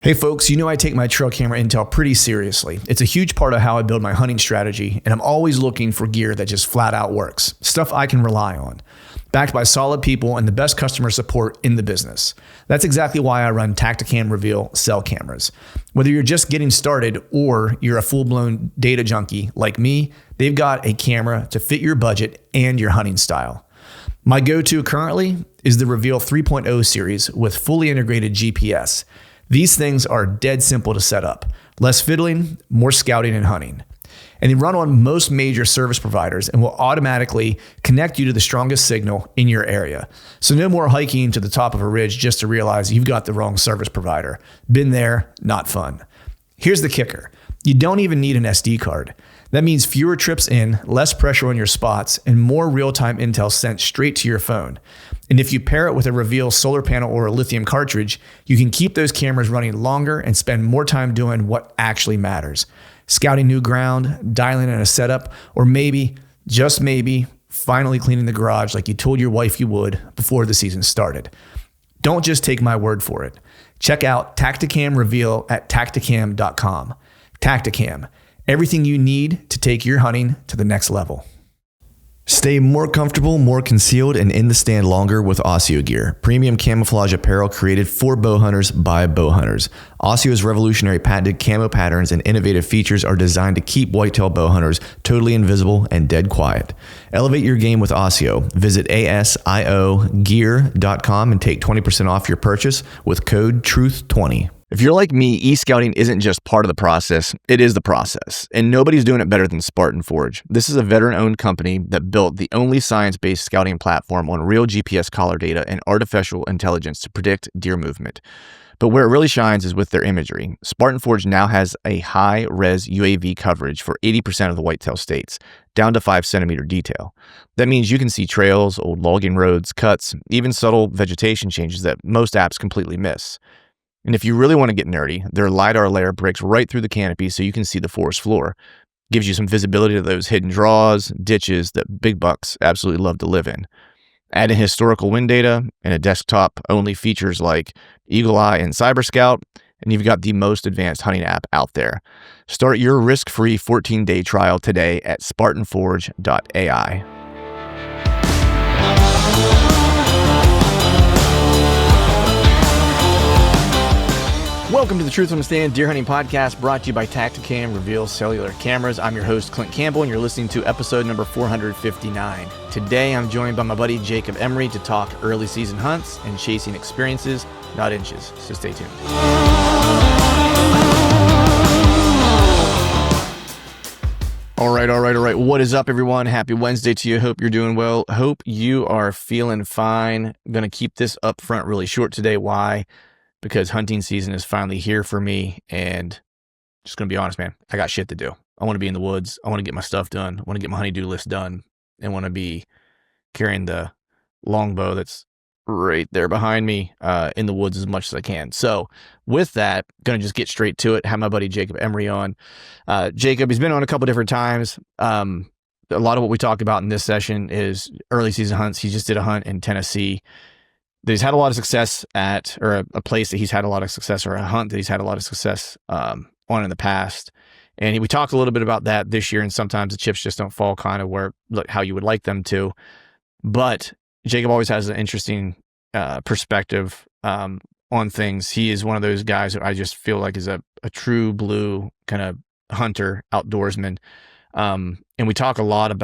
Hey folks, you know I take my trail camera intel pretty seriously. It's a huge part of how I build my hunting strategy, and I'm always looking for gear that just flat out works. Stuff I can rely on. Backed by solid people and the best customer support in the business. That's exactly why I run Tacticam Reveal cell cameras. Whether you're just getting started or you're a full-blown data junkie like me, they've got a camera to fit your budget and your hunting style. My go-to currently is the Reveal 3.0 series with fully integrated GPS. These things are dead simple to set up. Less fiddling, more scouting and hunting. And they run on most major service providers and will automatically connect you to the strongest signal in your area. So no more hiking to the top of a ridge just to realize you've got the wrong service provider. Been there, not fun. Here's the kicker. You don't even need an SD card. That means fewer trips in, less pressure on your spots, and more real-time intel sent straight to your phone. And if you pair it with a Reveal solar panel or a lithium cartridge, you can keep those cameras running longer and spend more time doing what actually matters. Scouting new ground, dialing in a setup, or maybe, just maybe, finally cleaning the garage like you told your wife you would before the season started. Don't just take my word for it. Check out Tacticam Reveal at tacticam.com. Tacticam. Everything you need to take your hunting to the next level. Stay more comfortable, more concealed, and in the stand longer with Oscio gear. Premium camouflage apparel created for bow hunters by bow hunters. Oscio's revolutionary patented camo patterns and innovative features are designed to keep whitetail bow hunters totally invisible and dead quiet. Elevate your game with Oscio. Visit asiogear.com and take 20% off your purchase with code TRUTH20. If you're like me, e-scouting isn't just part of the process, it is the process. And nobody's doing it better than Spartan Forge. This is a veteran-owned company that built the only science-based scouting platform on real GPS collar data and artificial intelligence to predict deer movement. But where it really shines is with their imagery. Spartan Forge now has a high-res UAV coverage for 80% of the whitetail states, down to 5-centimeter detail. That means you can see trails, old logging roads, cuts, even subtle vegetation changes that most apps completely miss. And if you really want to get nerdy, their LiDAR layer breaks right through the canopy so you can see the forest floor. Gives you some visibility to those hidden draws, ditches that big bucks absolutely love to live in. Add in historical wind data and a desktop-only features like Eagle Eye and Cyber Scout, and you've got the most advanced hunting app out there. Start your risk-free 14-day trial today at spartanforge.ai. Welcome to the Truth on the Stand Deer Hunting Podcast, brought to you by Tacticam Reveal Cellular Cameras. I'm your host, Clint Campbell, and you're listening to episode number 459. Today, I'm joined by my buddy Jacob Emory to talk early season hunts and chasing experiences, not inches. So stay tuned. All right. What is up, everyone? Happy Wednesday to you. Hope you're doing well. Hope you are feeling fine. I'm going to keep this up front really short today. Why? Because hunting season is finally here for me, and just going to be honest, man, I got shit to do. I want to be in the woods. I want to get my stuff done. I want to get my honey-do list done, and want to be carrying the longbow that's right there behind me in the woods as much as I can. So with that, going to just get straight to it. Have my buddy Jacob Emory on. Jacob, he's been on a couple different times. A lot of what we talk about in this session is early season hunts. He just did a hunt in Tennessee that he's had a lot of success at, or a place that he's had a lot of success, or a hunt that he's had a lot of success on in the past. And we talked a little bit about that this year, and sometimes the chips just don't fall kind of how you would like them to. But Jacob always has an interesting perspective on things. He is one of those guys that I just feel like is a true blue kind of hunter, outdoorsman. And we talk a lot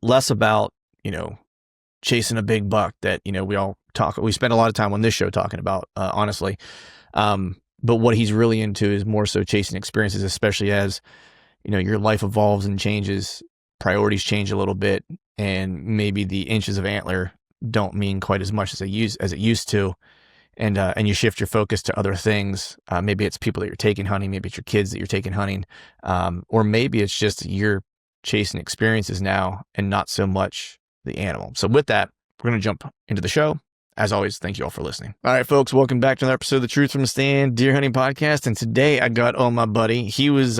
less about, chasing a big buck that, we spend a lot of time on this show talking about, honestly. But what he's really into is more so chasing experiences, especially as, your life evolves and changes, priorities change a little bit, and maybe the inches of antler don't mean quite as much as it used to. And you shift your focus to other things. Maybe it's people that you're taking hunting, maybe it's your kids that you're taking hunting, or maybe it's just you're chasing experiences now and not so much the animal. So with that, we're going to jump into the show. As always, thank you all for listening. All right, folks, welcome back to another episode of the Truth from the Stand Deer Hunting Podcast. And today I got on my buddy. He was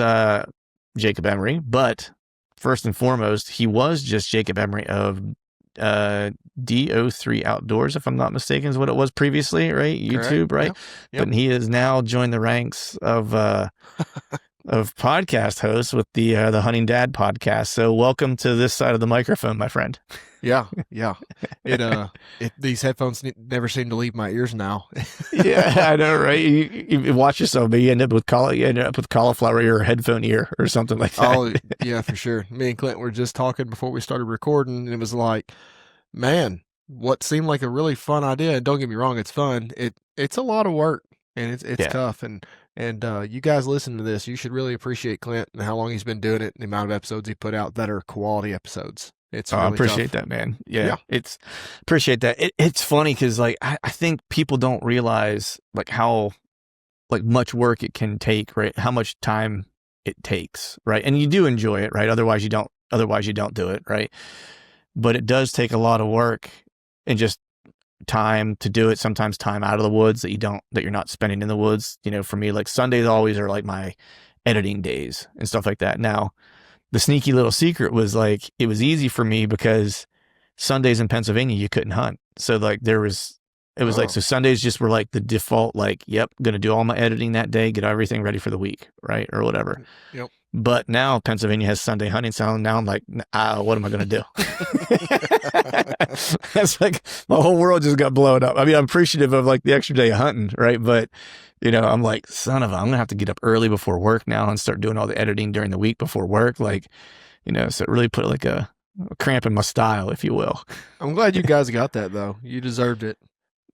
Jacob Emory, but first and foremost, he was just Jacob Emory of DO3 Outdoors, if I'm not mistaken, is what it was previously, right? Correct. YouTube, right? Yeah. Yep. But he has now joined the ranks of podcast hosts with the Hunting Dad podcast. So welcome to this side of the microphone, my friend. Yeah. Yeah. These headphones never seem to leave my ears now. Yeah, I know, right? You watch yourself, but you end up with cauliflower ear or headphone ear or something like that. Oh, yeah, for sure. Me and Clint were just talking before we started recording, and it was like, man, what seemed like a really fun idea. And don't get me wrong, it's fun. It's a lot of work, and it's Yeah. tough. And you guys listen to this, you should really appreciate Clint and how long he's been doing it, and the amount of episodes he put out that are quality episodes. It's Oh, I really appreciate tough. that, man. Yeah, Yeah. it's appreciate that. It's funny because like I think people don't realize like how like much work it can take, right? How much time it takes, right? And you do enjoy it, right? Otherwise you don't. Otherwise you don't do it, right? But it does take a lot of work and just time to do it. Sometimes time out of the woods that you're not spending in the woods. You know, for me, like Sundays always are like my editing days and stuff like that. Now, the sneaky little secret was like it was easy for me because Sundays in Pennsylvania you couldn't hunt. So like it was like Oh. so Sundays just were like the default like yep, gonna do all my editing that day, get everything ready for the week, right? Or whatever. Yep. But now Pennsylvania has Sunday hunting, so now I'm like, what am I going to do? It's like my whole world just got blown up. I mean, I'm appreciative of like the extra day of hunting, right? But you know, I'm like, son of a, I'm gonna have to get up early before work now and start doing all the editing during the week before work, like, you know. So it really put like a cramp in my style, if you will. I'm glad you guys got that, though. You deserved it.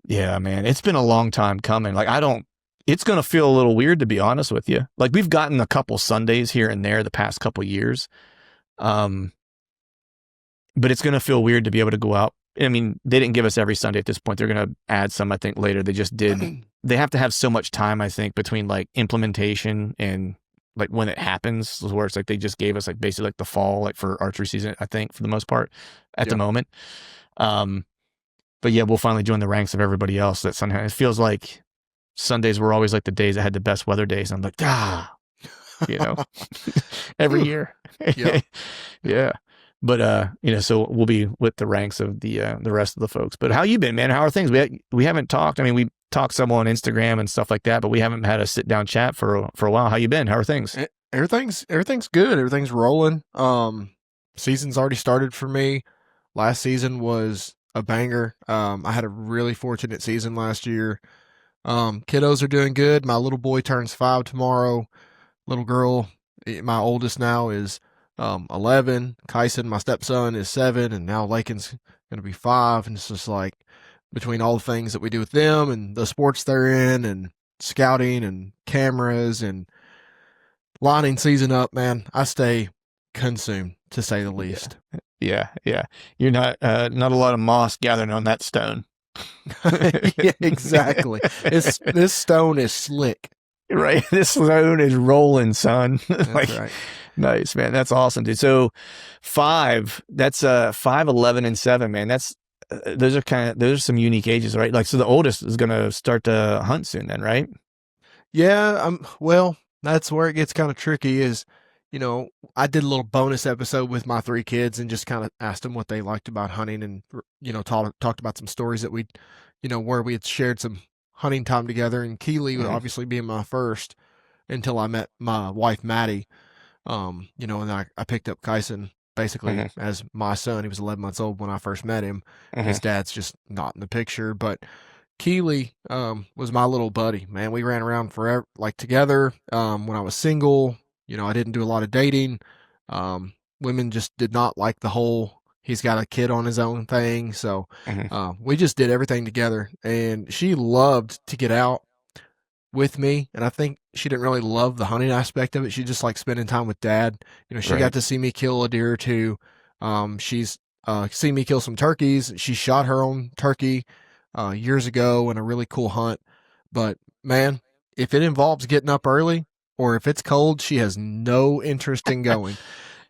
Yeah, man, it's been a long time coming. Like, it's going to feel a little weird to be honest with you. Like we've gotten a couple Sundays here and there the past couple years. But it's going to feel weird to be able to go out. I mean, they didn't give us every Sunday at this point. They're going to add some, I think, later. They just did. They have to have so much time, I think, between like implementation and like when it happens, where it's like they just gave us like basically like the fall, like for archery season, I think, for the most part at the moment. But yeah, we'll finally join the ranks of everybody else that somehow it feels like Sundays were always like the days that had the best weather days. I'm like, you know, every year. Yep. Yeah. But, you know, so we'll be with the ranks of the rest of the folks. But how you been, man? How are things? We haven't talked. I mean, we talked some on Instagram and stuff like that, but we haven't had a sit down chat for a while. How you been? How are things? Everything's good. Everything's rolling. Season's already started for me. Last season was a banger. I had a really fortunate season last year. Kiddos are doing good. My little boy turns 5 tomorrow. Little girl, my oldest now, is 11. Kyson, my stepson, is 7, and now Lakin's gonna be 5. And it's just like between all the things that we do with them and the sports they're in and scouting and cameras and lining season up, man, I stay consumed, to say the least. Yeah. You're not a lot of moss gathering on that stone. Yeah, exactly. This stone is slick. Right. This stone is rolling, son. That's like, right. Nice, man. That's awesome, dude. So 5, that's 5, 11, and 7, man. That's those are some unique ages, right? Like, so the oldest is going to start to hunt soon then, right? Yeah, well, that's where it gets kind of tricky is, I did a little bonus episode with my 3 kids and just kind of asked them what they liked about hunting and, talked about some stories that where we had shared some hunting time together. And Keeley would obviously be my first until I met my wife, Maddie. And I picked up Kyson basically as my son. He was 11 months old when I first met him. His dad's just not in the picture, but Keeley was my little buddy, man. We ran around forever, like together. When I was single, I didn't do a lot of dating. Women just did not like the whole he's got a kid on his own thing. So we just did everything together, and she loved to get out with me. And I think she didn't really love the hunting aspect of it. She just liked spending time with dad. She got to see me kill a deer or two. She's seen me kill some turkeys. She shot her own turkey years ago in a really cool hunt. But man, if it involves getting up early or if it's cold, she has no interest in going.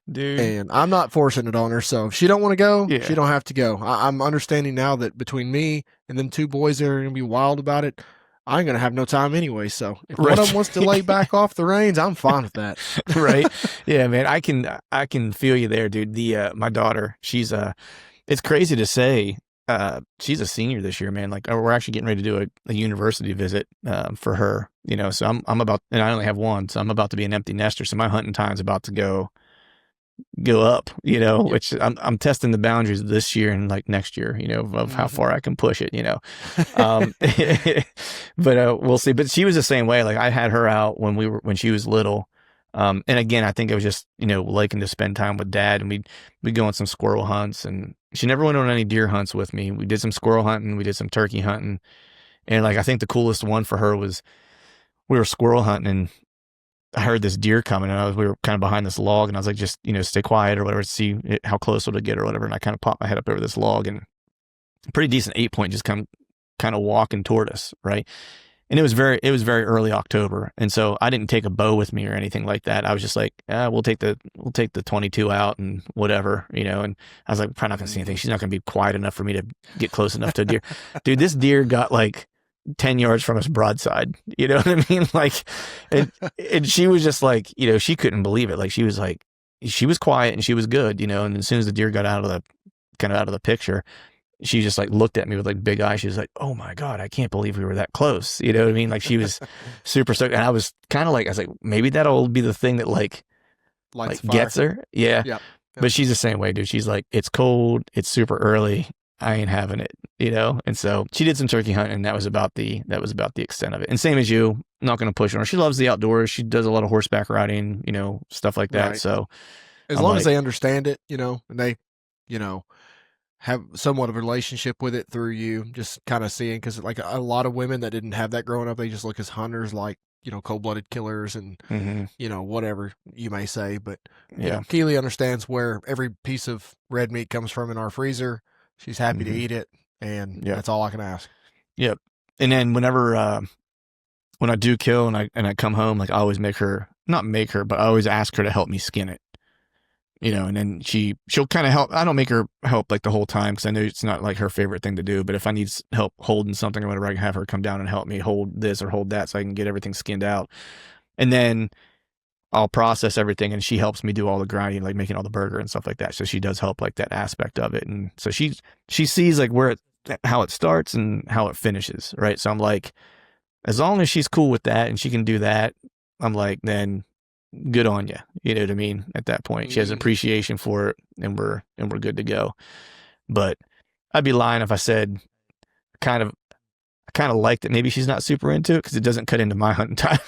Dude. And I'm not forcing it on her. So if she don't want to go, she don't have to go. I'm understanding now that between me and them 2 boys that are going to be wild about it, I ain't going to have no time anyway. So if one of them wants to lay back off the reins, I'm fine with that. Right. Yeah, man. I can feel you there, dude. My daughter, she's It's crazy to say. She's a senior this year, man. Like we're actually getting ready to do a university visit for her. So I'm about, and I only have one, so I'm about to be an empty nester. So my hunting time's about to go up. Yep. Which I'm testing the boundaries this year and like next year. Of how Hmm. far I can push it. Um, but we'll see. But she was the same way. Like I had her out when she was little. And again, I think it was just, liking to spend time with dad, and we'd go on some squirrel hunts, and she never went on any deer hunts with me. We did some squirrel hunting, we did some turkey hunting. And like, I think the coolest one for her was we were squirrel hunting, and I heard this deer coming, and we were kind of behind this log, and I was like, just, stay quiet or whatever, see how close it'll get or whatever. And I kind of popped my head up over this log, and a pretty decent 8 point just come kind of walking toward us. Right. And it was very early October, and so I didn't take a bow with me or anything like that. I was just like, we'll take the 22 out and whatever. And I was like, probably not gonna see anything. Hmm. She's not gonna be quiet enough for me to get close enough to a deer. Dude, this deer got like 10 yards from us broadside. You know what I mean? Like, and she was just like, she couldn't believe it. Like she was quiet and she was good. And as soon as the deer got out of the picture, she just like looked at me with like big eyes. She was like, "Oh my God, I can't believe we were that close." You know what I mean? Like she was super stoked. And I was kind of like, I was like, maybe that'll be the thing that Lights like a fire. gets her. Yeah. Yep. Yep. But she's the same way, dude. She's like, it's cold. It's super early. I ain't having it. And so she did some turkey hunting, and that was about the extent of it. And same as you, I'm not going to push her. She loves the outdoors. She does a lot of horseback riding, stuff like that. Right. So As I'm long as like, they understand it, and they, you know, have somewhat of a relationship with it through you, just kind of seeing, because like a lot of women that didn't have that growing up, they just look as hunters, like, cold-blooded killers and, mhm, whatever you may say. But, yeah, Keely understands where every piece of red meat comes from in our freezer. She's happy to mhm, eat it. And yep, that's all I can ask. yep. And then whenever when I do kill and I come home, like I always not make her, but I always ask her to help me skin it. And then she'll kind of help. I don't make her help like the whole time, because I know it's not like her favorite thing to do. But if I need help holding something or whatever, I can have her come down and help me hold this or hold that, so I can get everything skinned out. And then I'll process everything, and she helps me do all the grinding, like making all the burger and stuff like that. So she does help like that aspect of it, and so she sees like how it starts and how it finishes, right? So I'm like, as long as she's cool with that and she can do that, I'm like, then good on you. You know what I mean? At that point, she has Hmm. appreciation for it, and we're good to go. But I'd be lying if I said kind of I kind of liked it. Maybe she's not super into it because it doesn't cut into my hunting time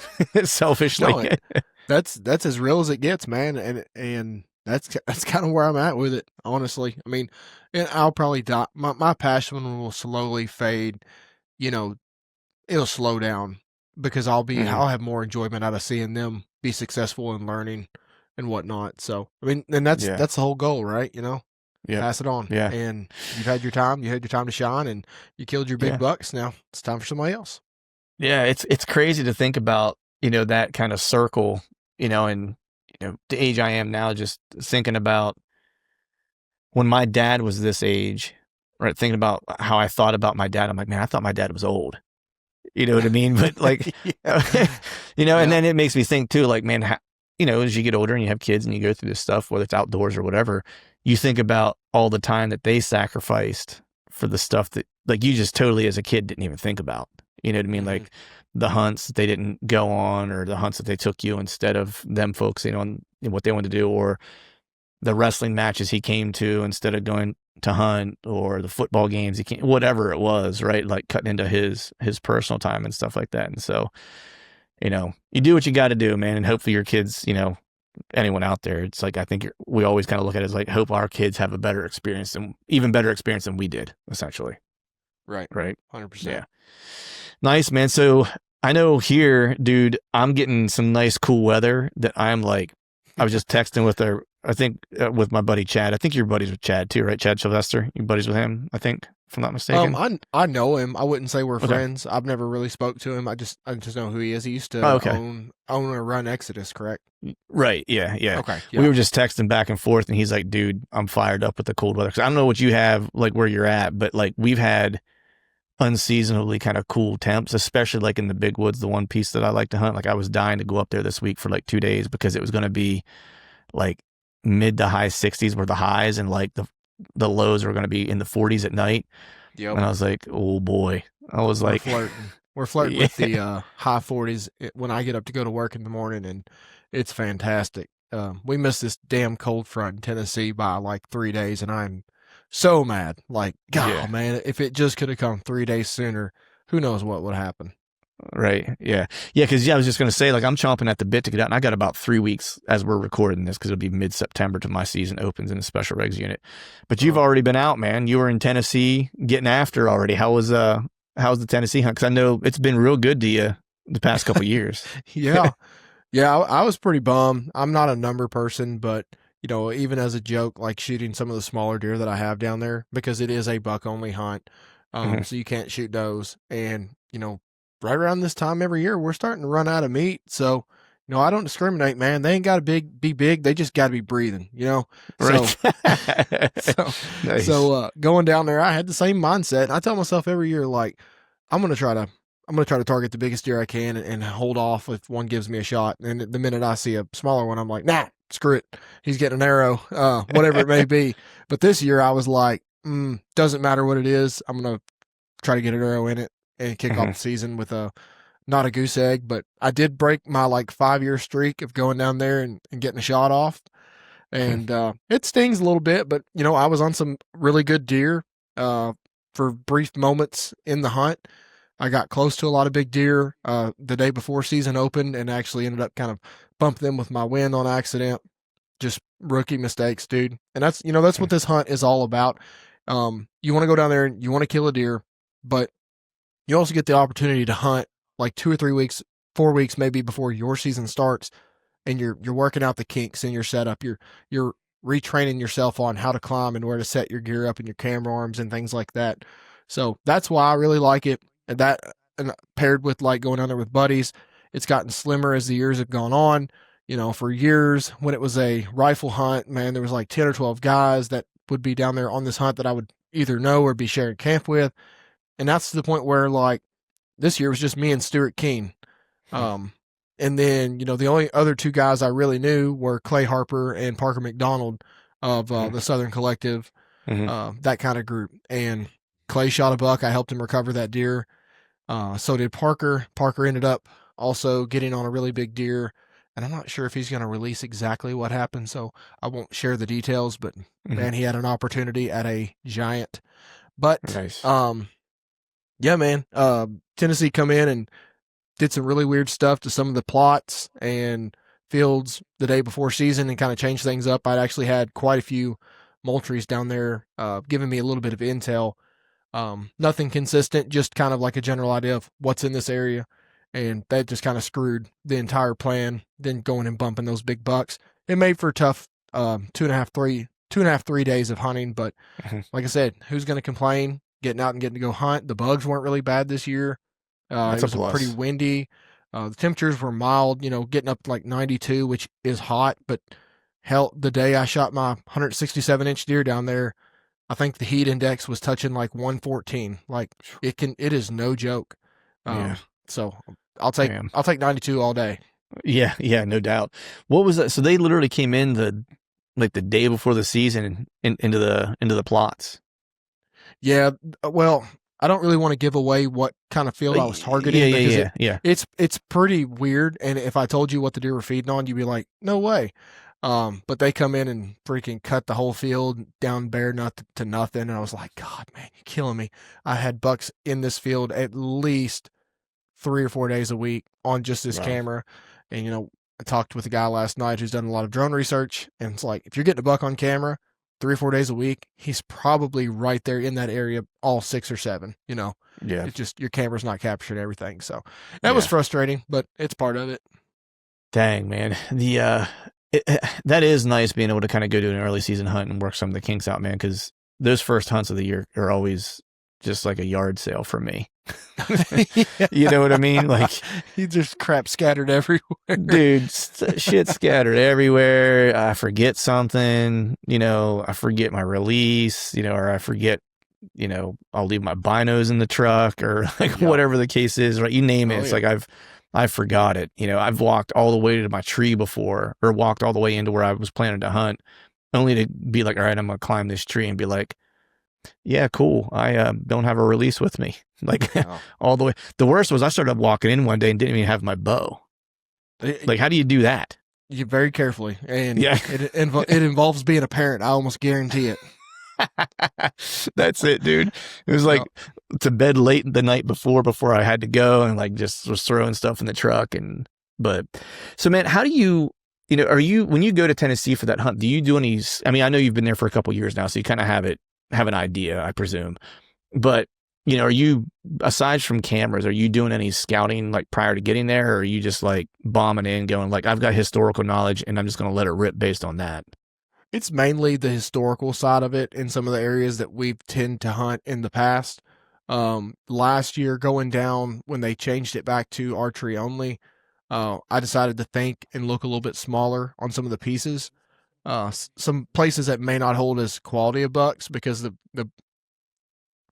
selfishly. No, that's as real as it gets, man. And that's kind of where I'm at with it, honestly. I mean, and I'll probably die. My passion will slowly fade. You know, it'll slow down because Mhm. I'll have more enjoyment out of seeing them be successful in learning and whatnot. So I mean, and that's Yeah. that's the whole goal, right? Yep. Pass it on. Yeah. And you've had your time. You had your time to shine, and you killed your big Yeah. bucks. Now it's time for somebody else. Yeah. It's crazy to think about, that kind of circle, and the age I am now, just thinking about when my dad was this age, right? Thinking about how I thought about my dad. I'm like, man, I thought my dad was old. You know what I mean? But like, Yeah. and Yeah. then it makes me think too, like, man, as you get older and you have kids and you go through this stuff, whether it's outdoors or whatever, you think about all the time that they sacrificed for the stuff that, like, you just totally as a kid didn't even think about. You know what I mean? Hmm. Like the hunts that they didn't go on, or the hunts that they took you instead of them focusing on what they wanted to do, or the wrestling matches he came to instead of going to hunt, or the football games he came, whatever it was, right? Like cutting into his personal time and stuff like that. And so, you do what you got to do, man. And hopefully your kids, anyone out there, it's like, I think we always kind of look at it as like, hope our kids have a better experience, and even better experience than we did, essentially. Right. Right. 100%. Yeah. Nice, man. So I know here, dude, I'm getting some nice, cool weather that I'm like, I was just texting with I think with my buddy Chad. I think you're buddies with Chad too, right? Chad Sylvester. You buddies with him, I think, if I'm not mistaken. I know him. I wouldn't say we're Okay. friends. I've never really spoke to him. I just know who he is. He used Oh, to okay. own a Run Exodus, correct? Right. Yeah. Yeah. Okay. We Yeah. were just texting back and forth, and he's like, dude, I'm fired up with the cold weather. Cause I don't know what you have, like where you're at, but like we've had unseasonably kind of cool temps, especially like in the big woods, the one piece that I like to hunt. Like I was dying to go up there this week for like 2 days because it was going to be like mid to high 60s were the highs, and like the lows were going to be in the 40s at night. Yep. And I was like, oh boy. I was We're like, flirting. We're flirting yeah, with the high 40s when I get up to go to work in the morning, and it's fantastic. We missed this damn cold front in Tennessee by like 3 days, and I'm so mad. Like, God, yeah. man, if it just could have come 3 days sooner, who knows what would happen. Right. Yeah. Yeah. Cause I was just going to say, like, I'm chomping at the bit to get out, and I got about 3 weeks as we're recording this, cause it'll be mid-September till my season opens in the special regs unit. But you've Oh, already been out, man. You were in Tennessee getting after already. How's the Tennessee hunt? Cause I know it's been real good to you the past couple years. yeah. Yeah, I was pretty bummed. I'm not a number person, but even as a joke, like shooting some of the smaller deer that I have down there because it is a buck only hunt. Mhm. So you can't shoot those. And, right around this time every year, we're starting to run out of meat. So, I don't discriminate, man. They ain't got to be big. They just got to be breathing. So, Right. so, Nice. going down there, I had the same mindset. And I tell myself every year, like, I'm going to try to I'm going to try to target the biggest deer I can and hold off if one gives me a shot. And the minute I see a smaller one, I'm like, nah, screw it. He's getting an arrow, whatever it may be. But this year I was like, doesn't matter what it is. I'm going to try to get an arrow in it and kick off Mhm. the season with not a goose egg, but I did break my like 5 year streak of going down there and getting a shot off. Mhm. And it stings a little bit, but I was on some really good deer for brief moments in the hunt. I got close to a lot of big deer the day before season opened, and actually ended up kind of bumping them with my wind on accident. Just rookie mistakes, dude. And that's what this hunt is all about. You want to go down there and you want to kill a deer, but you also get the opportunity to hunt like 2 or 3 weeks, 4 weeks maybe before your season starts, and you're working out the kinks in your setup. You're retraining yourself on how to climb and where to set your gear up and your camera arms and things like that. So that's why I really like it. And paired with like going down there with buddies, it's gotten slimmer as the years have gone on. For years when it was a rifle hunt, man, there was like 10 or 12 guys that would be down there on this hunt that I would either know or be sharing camp with. And that's to the point where like this year was just me and Stuart Keene. Um, and then, the only other two guys I really knew were Clay Harper and Parker McDonald of Mhm. the Southern Collective, Mhm. that kind of group. And Clay shot a buck. I helped him recover that deer. So did Parker. Parker ended up also getting on a really big deer. And I'm not sure if he's going to release exactly what happened, so I won't share the details. But Mhm. man, he had an opportunity at a giant. But Nice. yeah, man, Tennessee come in and did some really weird stuff to some of the plots and fields the day before season and kind of changed things up. I'd actually had quite a few Moultries down there giving me a little bit of intel. Nothing consistent, just kind of like a general idea of what's in this area. And that just kind of screwed the entire plan. Then going and bumping those big bucks. It made for a tough 2.5, 3 days of hunting. But Mhm. like I said, who's going to complain? Getting out and getting to go hunt. The bugs weren't really bad this year. It That's a was a pretty plus. windy. The temperatures were mild, getting up to like 92, which is hot. But hell, the day I shot my 167-inch deer down there, I think the heat index was touching like 114. Like it is no joke. Yeah. So I'll take Damn. I'll take 92 all day. Yeah. Yeah. No doubt. What was that? So they literally came in the day before the season into the plots. Yeah, well, I don't really want to give away what kind of field I was Yeah. targeting Yeah. because Yeah. Yeah. it's pretty weird. And if I told you what the deer were feeding on, you'd be like, no way. But they come in and freaking cut the whole field down bare nut to nothing, and I was like, God, man, you're killing me. I had bucks in this field at least 3 or 4 days a week on just this Wow. camera. And I talked with a guy last night who's done a lot of drone research, and it's like if you're getting a buck on camera 3 or 4 days a week, he's probably right there in that area all 6 or 7. Yeah. It's just your camera's not capturing everything. So that was Yeah. frustrating, but it's part of it. Dang, man. That is nice being able to kind of go to an early season hunt and work some of the kinks out, man, because those first hunts of the year are always just like a yard sale for me. You know what I mean? Like, He just crap scattered everywhere. dude, shit scattered everywhere. I forget something, I forget my release, or I forget, I'll leave my binos in the truck or like Yep. whatever the case is, right? You name it. Oh It's yeah. like I forgot it. I've walked all the way to my tree before or walked all the way into where I was planning to hunt only to be like, all right, I'm gonna climb this tree and be like, yeah, cool. I don't have a release with me. Like Oh. all the way. The worst was I started walking in one day and didn't even have my bow. It, Like, how do you do that? you very carefully, and Yeah. it involves being a parent. I almost guarantee it. That's it, dude. It was like Yep. to bed late the night before I had to go, and like just was throwing stuff in the truck. And but so, man, how do you know, are you, when you go to Tennessee for that hunt, do you do any, I mean, I know you've been there for a couple years now, so you kind of have an idea, I presume. But, you know, are you, aside from cameras, are you doing any scouting like prior to getting there, or are you just like bombing in, going like, I've got historical knowledge and I'm just going to let it rip based on that? It's mainly the historical side of it in some of the areas that we've tend to hunt in the past. Last year, going down when they changed it back to archery only, I decided to think and look a little bit smaller on some of the pieces. Some places that may not hold as quality of bucks because the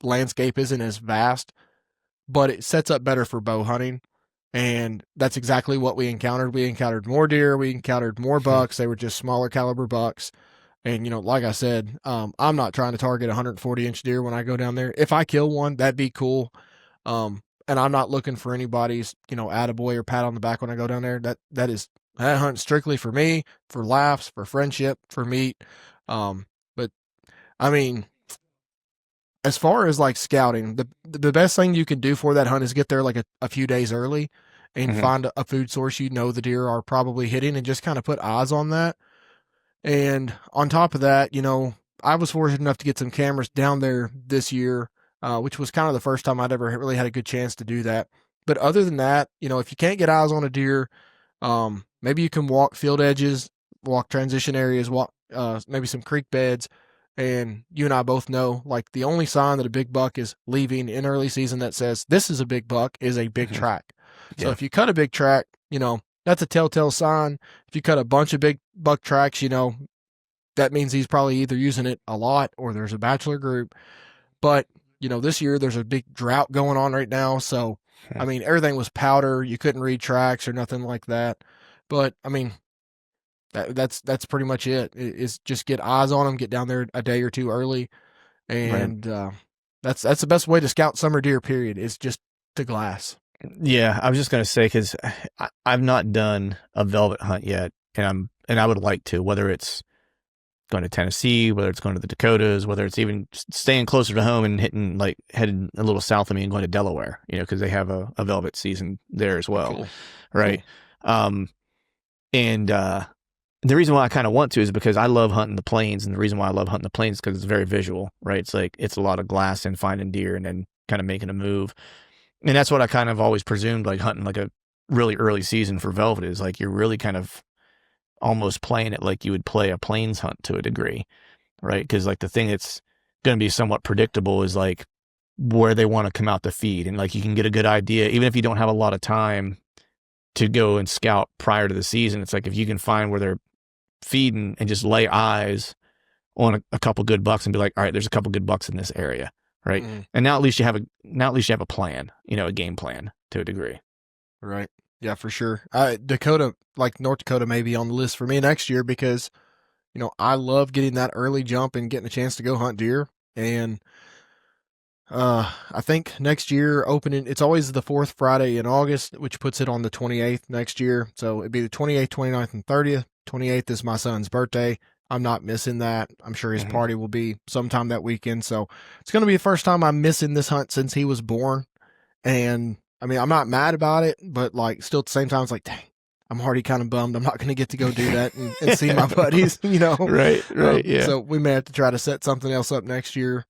landscape isn't as vast, but it sets up better for bow hunting. And that's exactly what we encountered. We encountered more deer. We encountered more bucks. They were just smaller caliber bucks. And, you know, like I said, I'm not trying to target a 140-inch deer when I go down there. If I kill one, that'd be cool. And I'm not looking for anybody's, you know, attaboy or pat on the back when I go down there. That hunt strictly for me, for laughs, for friendship, for meat. But I mean, as far as like scouting, the best thing you can do for that hunt is get there like a few days early and Mm-hmm. find a food source you know the deer are probably hitting and just kind of put eyes on that. And on top of that, you know, I was fortunate enough to get some cameras down there this year, which was kind of the first time I'd ever really had a good chance to do that. But other than that, you know, if you can't get eyes on a deer, maybe you can walk field edges, walk transition areas, walk maybe some creek beds. And you and I both know, like, the only sign that a big buck is leaving in early season that says this is a big buck is a big Mm-hmm. track. So Yeah. if you cut a big track, you know, that's a telltale sign. If you cut a bunch of big buck tracks, you know, that means he's probably either using it a lot or there's a bachelor group. But, you know, this year there's a big drought going on right now. So, I mean, everything was powder. You couldn't read tracks or nothing like that. But, I mean, that's pretty much it. Is just get eyes on them, get down there a day or two early. Right. And that's the best way to scout summer deer, period, is just to glass. Yeah, I was just gonna say because I've not done a velvet hunt yet, and I would like to. Whether it's going to Tennessee, whether it's going to the Dakotas, whether it's even staying closer to home and hitting like heading a little south of me and going to Delaware, you know, because they have a velvet season there as well, Cool. right? Cool. And the reason why I kind of want to is because I love hunting the plains, and the reason why I love hunting the plains is because it's very visual, right? It's like it's a lot of glass and finding deer and then kind of making a move. And that's what I kind of always presumed, like hunting like a really early season for velvet is like you're really kind of almost playing it like you would play a plains hunt to a degree, right? Because like the thing that's going to be somewhat predictable is like where they want to come out to feed. And like you can get a good idea, even if you don't have a lot of time to go and scout prior to the season. It's like if you can find where they're feeding and just lay eyes on a couple good bucks and be like, all right, there's a couple good bucks in this area. Right. Mm, And now at least you have a plan, you know, a game plan to a degree. right. Yeah, for sure. Dakota, like North Dakota, may be on the list for me next year because, you know, I love getting that early jump and getting a chance to go hunt deer. And I think next year opening, it's always the fourth Friday in August, which puts it on the 28th next year. So it'd be the 28th, 29th, and 30th. 28th is my son's birthday. I'm not missing that. I'm sure his Mm-hmm. party will be sometime that weekend. So it's going to be the first time I'm missing this hunt since he was born. And I mean, I'm not mad about it, but like still at the same time, it's like, dang, I'm already kind of bummed. I'm not going to get to go do that and see my buddies, you know? Right. Right. Yeah. So we may have to try to set something else up next year.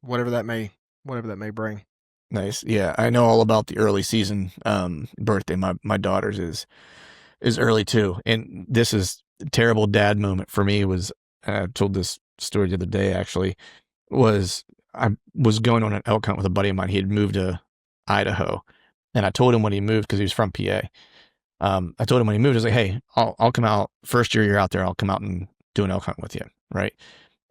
Whatever that may, bring. Nice. Yeah. I know all about the early season, birthday. My daughter's is early too. And this is a terrible dad moment for me was, I told this story the other day actually, was I was going on an elk hunt with a buddy of mine. He had moved to Idaho, and I told him when he moved because he was from PA. I told him when he moved, I was like, "Hey, I'll come out first year you're out there. I'll come out and do an elk hunt with you, right?"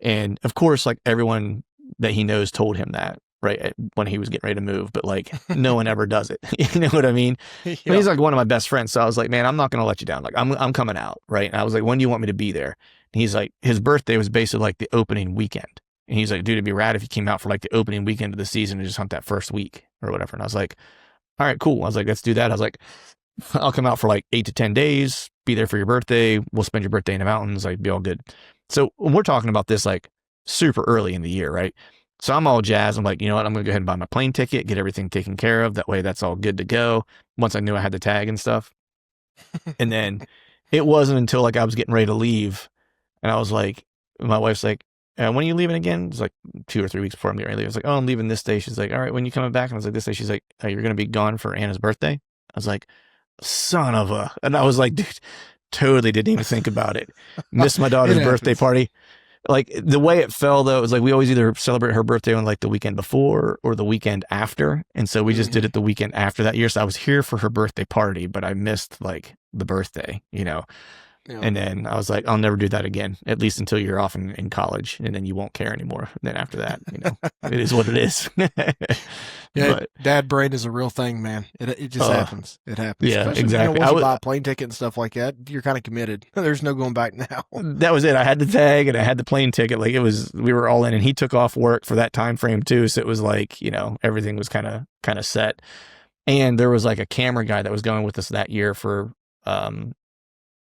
And of course, like everyone that he knows told him that, right when he was getting ready to move, but like no one ever does it. You know what I mean? But Yeah. he's like one of my best friends, so I was like, man, I'm not gonna let you down. Like I'm coming out, right? And I was like, when do you want me to be there? And he's like, his birthday was basically like the opening weekend, and he's like, dude, it'd be rad if you came out for like the opening weekend of the season and just hunt that first week or whatever. And I was like, all right, cool. I was like, let's do that. I was like, I'll come out for like 8 to 10 days, be there for your birthday. We'll spend your birthday in the mountains, like be all good. So when we're talking about this like super early in the year, right? So I'm all jazzed. I'm like, you know what? I'm gonna go ahead and buy my plane ticket, get everything taken care of. That way that's all good to go. Once I knew I had the tag and stuff. And then it wasn't until like I was getting ready to leave and I was like, my wife's like, when are you leaving again? It's like 2 or 3 weeks before I'm getting ready to leave. I was like, oh, I'm leaving this day. She's like, all right, when you coming back? And I was like, this day. She's like, you're going to be gone for Anna's birthday? I was like, son of a. And I was like, dude, totally didn't even think about it. Missed my daughter's birthday party. Like the way it fell though, it was like we always either celebrate her birthday on like the weekend before or the weekend after. And so we just did it the weekend after that year. So I was here for her birthday party, but I missed like the birthday, you know. Yeah. And then I was like, I'll never do that again, at least until you're off in college. And then you won't care anymore. And then after that, you know, it is what it is. Yeah, but, dad brain is a real thing, man. It just happens. It happens. Yeah, especially, exactly. You know, once you buy a plane ticket and stuff like that, you're kind of committed. There's no going back now. That was it. I had the tag and I had the plane ticket. Like it was, we were all in, and he took off work for that time frame too. So it was like, you know, everything was kind of set. And there was like a camera guy that was going with us that year for,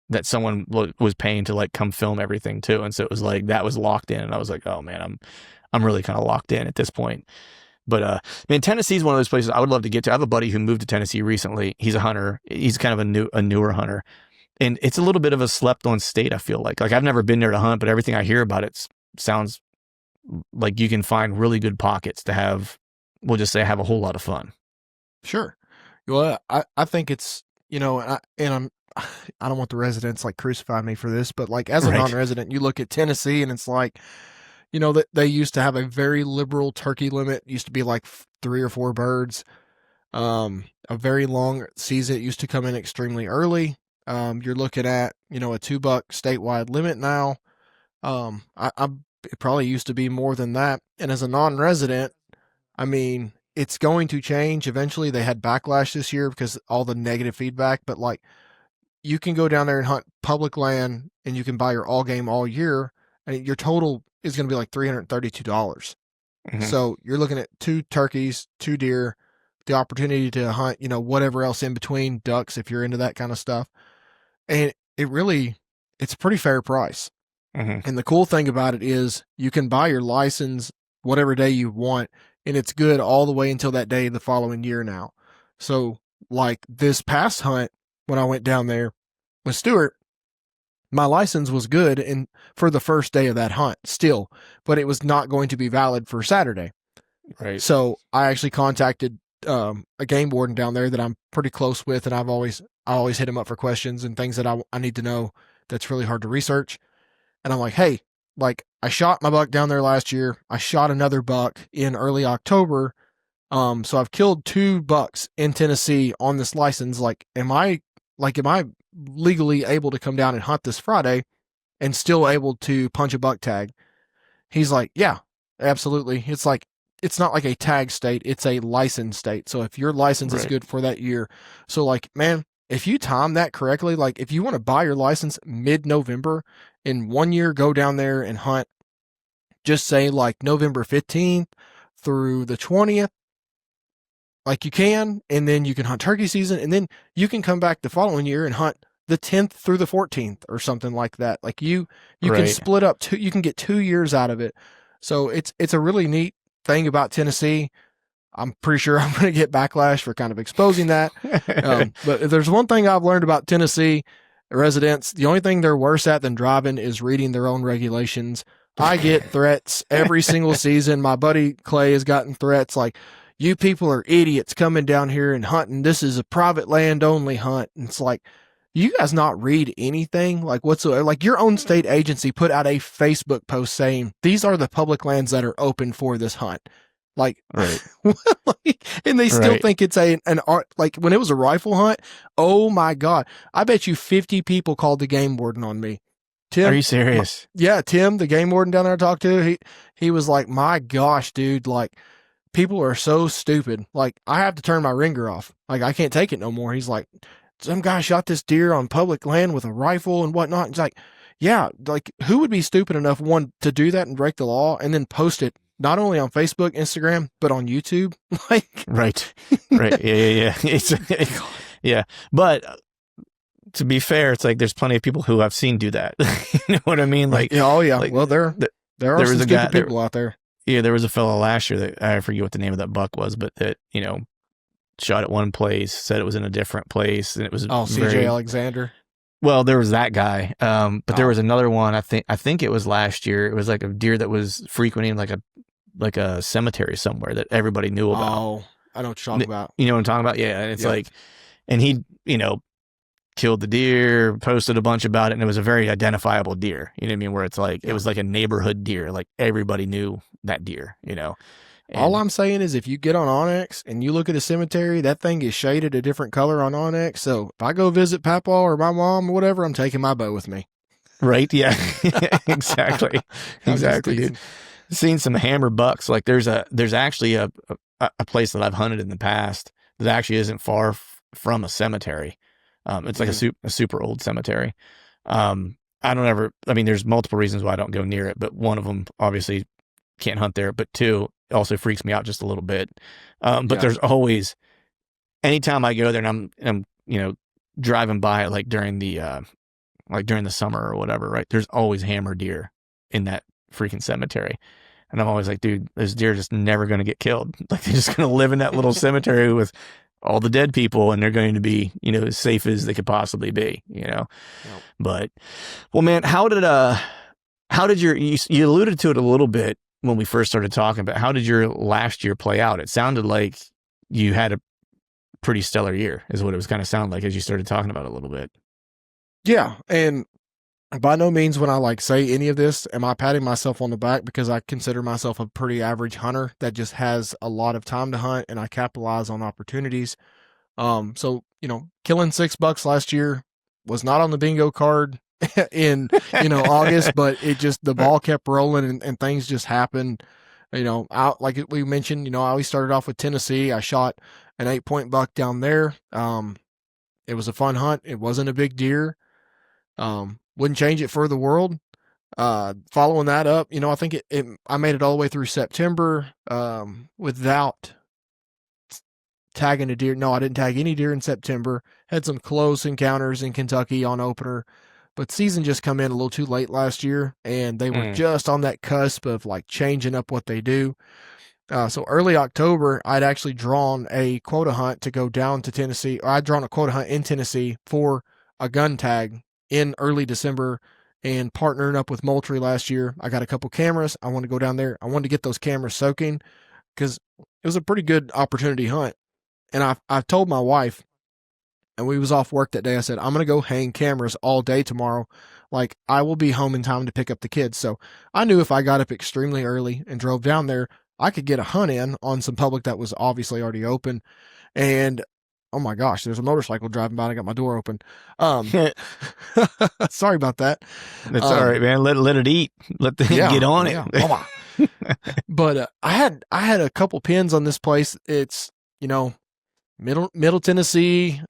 that someone was paying to like come film everything too. And so it was like, that was locked in. And I was like, oh man, I'm really kind of locked in at this point. But man, Tennessee is one of those places I would love to get to. I have a buddy who moved to Tennessee recently. He's a hunter. He's kind of a newer hunter, and it's a little bit of a slept on state. I feel like I've never been there to hunt, but everything I hear about it sounds like you can find really good pockets to have. We'll just say have a whole lot of fun. Sure. Well, I think it's, you know, I don't want the residents like crucify me for this, but like as a non-resident, you look at Tennessee and it's like, you know, that they used to have a very liberal turkey limit. It used to be like 3 or 4 birds. A very long season. It used to come in extremely early. You're looking at, you know, a 2-buck statewide limit now. It probably used to be more than that. And as a non-resident, I mean, it's going to change. Eventually they had backlash this year because all the negative feedback, but like you can go down there and hunt public land and you can buy your all game all year and your total is going to be like $332. Mm-hmm. So you're looking at 2 turkeys, 2 deer, the opportunity to hunt, you know, whatever else in between, ducks, if you're into that kind of stuff. And it's a pretty fair price. Mm-hmm. And the cool thing about it is you can buy your license whatever day you want, and it's good all the way until that day the following year now. So like this past hunt, when I went down there with Stuart, my license was good and for the first day of that hunt still, but it was not going to be valid for Saturday. Right. So I actually contacted a game warden down there that I'm pretty close with, and I always hit him up for questions and things that I need to know that's really hard to research. And I'm like, hey, like I shot my buck down there last year. I shot another buck in early October. So I've killed 2 bucks in Tennessee on this license. Like, am I legally able to come down and hunt this Friday and still able to punch a buck tag? He's like, yeah, absolutely. It's like, it's not like a tag state. It's a license state. So if your license is good for that year. So like, man, if you time that correctly, like if you want to buy your license mid-November in 1 year, go down there and hunt, just say like November 15th through the 20th, like you can, and then you can hunt turkey season, and then you can come back the following year and hunt the 10th through the 14th or something like that. Like you can split up you can get 2 years out of it. So it's a really neat thing about Tennessee. I'm pretty sure I'm going to get backlash for kind of exposing that. But if there's one thing I've learned about Tennessee residents, the only thing they're worse at than driving is reading their own regulations. I get threats every single season. My buddy Clay has gotten threats like, you people are idiots coming down here and hunting. This is a private land only hunt. And it's like, you guys not read anything like whatsoever? Like your own state agency put out a Facebook post saying, these are the public lands that are open for this hunt. Like, and they still think it's an art. Like when it was a rifle hunt, oh my God, I bet you 50 people called the game warden on me. Tim, are you serious? Yeah, Tim, the game warden down there I talked to, he was like, my gosh, dude, like people are so stupid. Like, I have to turn my ringer off. Like, I can't take it no more. He's like, some guy shot this deer on public land with a rifle and whatnot. It's like, yeah, like, who would be stupid enough, one, to do that and break the law and then post it not only on Facebook, Instagram, but on YouTube? Like, Right. Right. Yeah. It's, yeah. But to be fair, it's like there's plenty of people who I've seen do that. You know what I mean? Like, yeah, oh yeah. like Well, there are there some was a stupid guy, people out there. yeah, there was a fellow last year that I forget what the name of that buck was, but that, you know, shot at one place, said it was in a different place, and it was Oh, CJ Alexander. well, there was that guy. But there Oh. was another one. I think it was last year. It was like a deer that was frequenting like a cemetery somewhere that everybody knew about. Oh, I know what you're talking about. You know what I'm talking about? Yeah. And it's Yep. like, and he, you know, killed the deer, posted a bunch about it, and it was a very identifiable deer. You know what I mean? Where it's like, it was like a neighborhood deer. Like everybody knew that deer, you know? All I'm saying is if you get on Onyx and you look at a cemetery, that thing is shaded a different color on Onyx. So if I go visit Papa or my mom or whatever, I'm taking my bow with me. Right? Yeah. Exactly. Exactly, dude. Seen some hammer bucks. Like there's actually a place that I've hunted in the past that actually isn't far from a cemetery. It's like a super old cemetery. I mean, there's multiple reasons why I don't go near it, but one of them obviously can't hunt there, but two, it also freaks me out just a little bit. But there's always, anytime I go there and I'm, you know, driving by it, like during the summer or whatever, right? There's always hammer deer in that freaking cemetery. And I'm always like, dude, this deer just never going to get killed. Like they're just going to live in that little cemetery with all the dead people, and they're going to be, you know, as safe as they could possibly be, you know? Yep. But, well, man, how did you alluded to it a little bit when we first started talking, but how did your last year play out? It sounded like you had a pretty stellar year is what it was kind of sound like as you started talking about it a little bit. Yeah. And by no means when I like say any of this, am I patting myself on the back, because I consider myself a pretty average hunter that just has a lot of time to hunt and I capitalize on opportunities. So, you know, killing $6 last year was not on the bingo card in, you know, August, but it just, the ball kept rolling and things just happened. You know, out like we mentioned, you know, I always started off with Tennessee. I shot an 8-point buck down there. It was a fun hunt. It wasn't a big deer. Wouldn't change it for the world. Following that up, you know, I think I made it all the way through September, without tagging a deer. No, I didn't tag any deer in September. Had some close encounters in Kentucky on opener, but season just come in a little too late last year, and they were just on that cusp of like changing up what they do. So early October, I'd actually drawn a quota hunt to go down to Tennessee, or I'd drawn a quota hunt in Tennessee for a gun tag in early December, and partnering up with Moultrie last year. I got a couple cameras. I wanted to go down there. I wanted to get those cameras soaking because it was a pretty good opportunity hunt. And I've told my wife, and we was off work that day, I said, I'm going to go hang cameras all day tomorrow. Like, I will be home in time to pick up the kids. So I knew if I got up extremely early and drove down there, I could get a hunt in on some public that was obviously already open. And oh my gosh, there's a motorcycle driving by and I got my door open. Sorry about that. That's all right, man. Let it eat. Let the get on it. Yeah. But I had a couple pins on this place. It's, you know, middle Tennessee.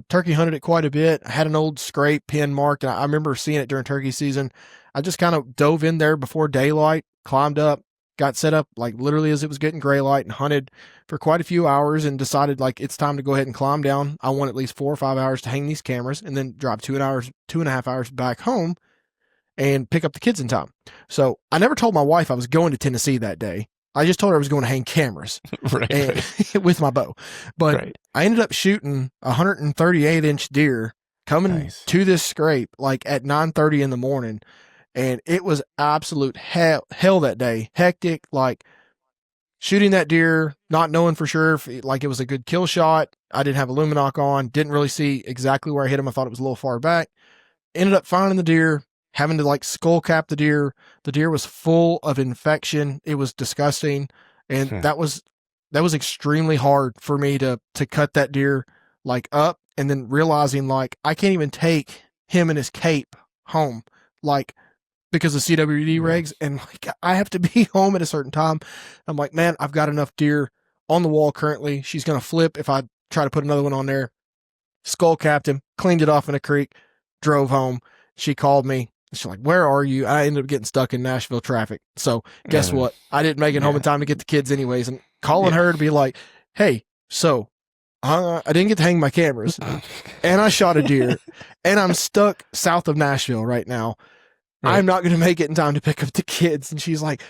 Turkey hunted it quite a bit. I had an old scrape pin marked, and I remember seeing it during turkey season. I just kind of dove in there before daylight, climbed up, got set up like literally as it was getting gray light, and hunted for quite a few hours, and decided like it's time to go ahead and climb down. I want at least 4 or 5 hours to hang these cameras, and then drive 2.5 hours back home and pick up the kids in time. So I never told my wife I was going to Tennessee that day. I just told her I was going to hang cameras with my bow. But I ended up shooting a 138-inch deer coming to this scrape like at 9:30 in the morning. And it was absolute hell that day. Hectic, like shooting that deer, not knowing for sure if like it was a good kill shot. I didn't have a Luminoc on, didn't really see exactly where I hit him. I thought it was a little far back. Ended up finding the deer, having to like skull cap the deer. The deer was full of infection. It was disgusting. And that was extremely hard for me to cut that deer like up, and then realizing like I can't even take him and his cape home, like because of CWD regs, and like I have to be home at a certain time. I'm like, man, I've got enough deer on the wall currently. She's going to flip if I try to put another one on there. Skull capped him, cleaned it off in a creek, drove home. She called me. She's like, where are you? I ended up getting stuck in Nashville traffic. So guess what? I didn't make it home in time to get the kids anyways. And calling her to be like, hey, so I didn't get to hang my cameras and I shot a deer and I'm stuck south of Nashville right now. Right. I'm not going to make it in time to pick up the kids. And she's like,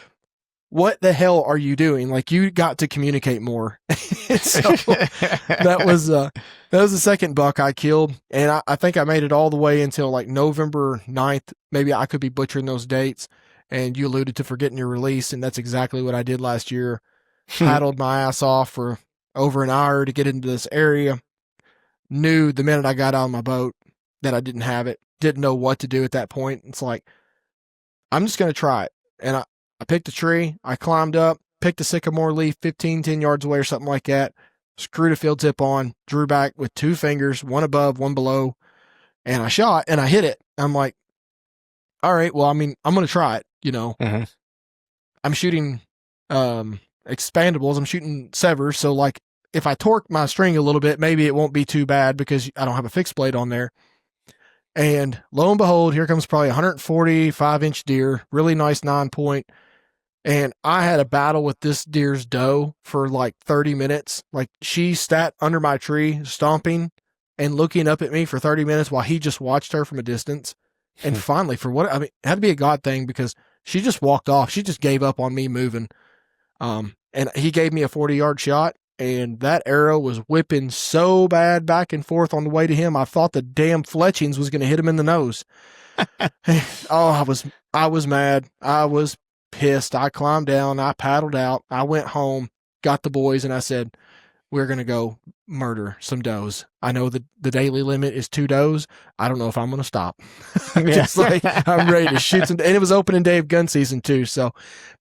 what the hell are you doing? Like, you got to communicate more. So that was the second buck I killed. And I think I made it all the way until like November 9th. Maybe I could be butchering those dates. And you alluded to forgetting your release. And that's exactly what I did last year. Paddled my ass off for over an hour to get into this area. Knew the minute I got out of my boat that I didn't have it. Didn't know what to do at that point. It's like, I'm just going to try it. And I picked a tree. I climbed up, picked a sycamore leaf 10 yards away or something like that. Screwed a field tip on, drew back with 2 fingers, one above, one below. And I shot and I hit it. I'm like, all right, well, I mean, I'm going to try it. You know, I'm shooting expandables. I'm shooting severs. So like if I torque my string a little bit, maybe it won't be too bad because I don't have a fixed blade on there. And lo and behold, here comes probably 145-inch deer, really nice 9-point. And I had a battle with this deer's doe for like 30 minutes. Like, she sat under my tree, stomping and looking up at me for 30 minutes while he just watched her from a distance. And finally, it had to be a God thing because she just walked off. She just gave up on me moving. And he gave me a 40-yard shot. And that arrow was whipping so bad back and forth on the way to him. I thought the damn fletchings was going to hit him in the nose. Oh, I was mad. I was pissed. I climbed down. I paddled out. I went home, got the boys, and I said, we're going to go murder some does. I know the daily limit is 2 does. I don't know if I'm going to stop. Just like, I'm ready to shoot some. And it was opening day of gun season too. So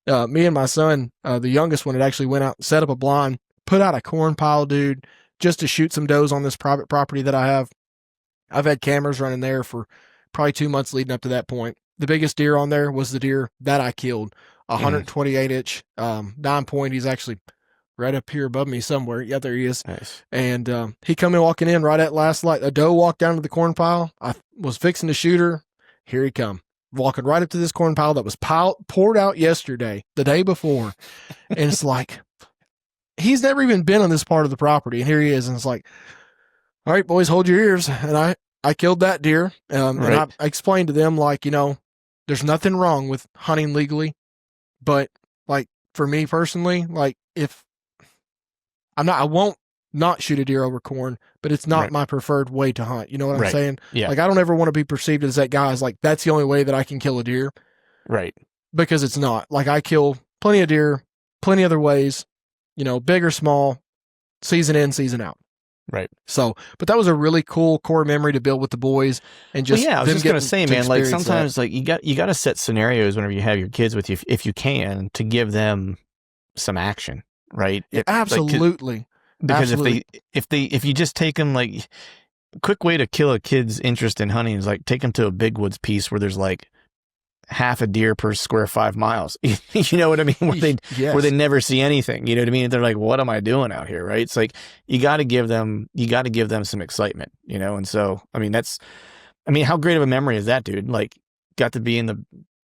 me and my son, the youngest one, had actually went out and set up a blind, put out a corn pile, dude, just to shoot some does on this private property that I have. I've had cameras running there for probably 2 months leading up to that point. The biggest deer on there was the deer that I killed, 128-inch, 9-point. He's actually right up here above me somewhere. Yeah, there he is. Nice. And he come in walking in right at last light. A doe walked down to the corn pile. I was fixing to shoot her. Here he come, walking right up to this corn pile that was poured out yesterday, the day before. And it's like, he's never even been on this part of the property. And here he is. And it's like, all right, boys, hold your ears. And I killed that deer. And I explained to them, like, you know, there's nothing wrong with hunting legally. But like, for me personally, like, if I won't not shoot a deer over corn, but it's not my preferred way to hunt. You know what I'm saying? Yeah. Like, I don't ever want to be perceived as that guy is like, that's the only way that I can kill a deer. Right. Because it's not. Like, I kill plenty of deer, plenty other ways, you know, big or small, season in, season out. Right. So, but that was a really cool core memory to build with the boys, and just I was just gonna say, man, like sometimes that. like you got to set scenarios whenever you have your kids with you, if you can, to give them some action, right? Absolutely. Because if you just take them, like, a quick way to kill a kid's interest in hunting is like take them to a big woods piece where there's like half a deer per square 5 miles. You know what I mean? Where they never see anything. You know what I mean? They're like, what am I doing out here? Right? It's like you got to give them some excitement, you know? And so, I mean, how great of a memory is that, dude? Like, got to be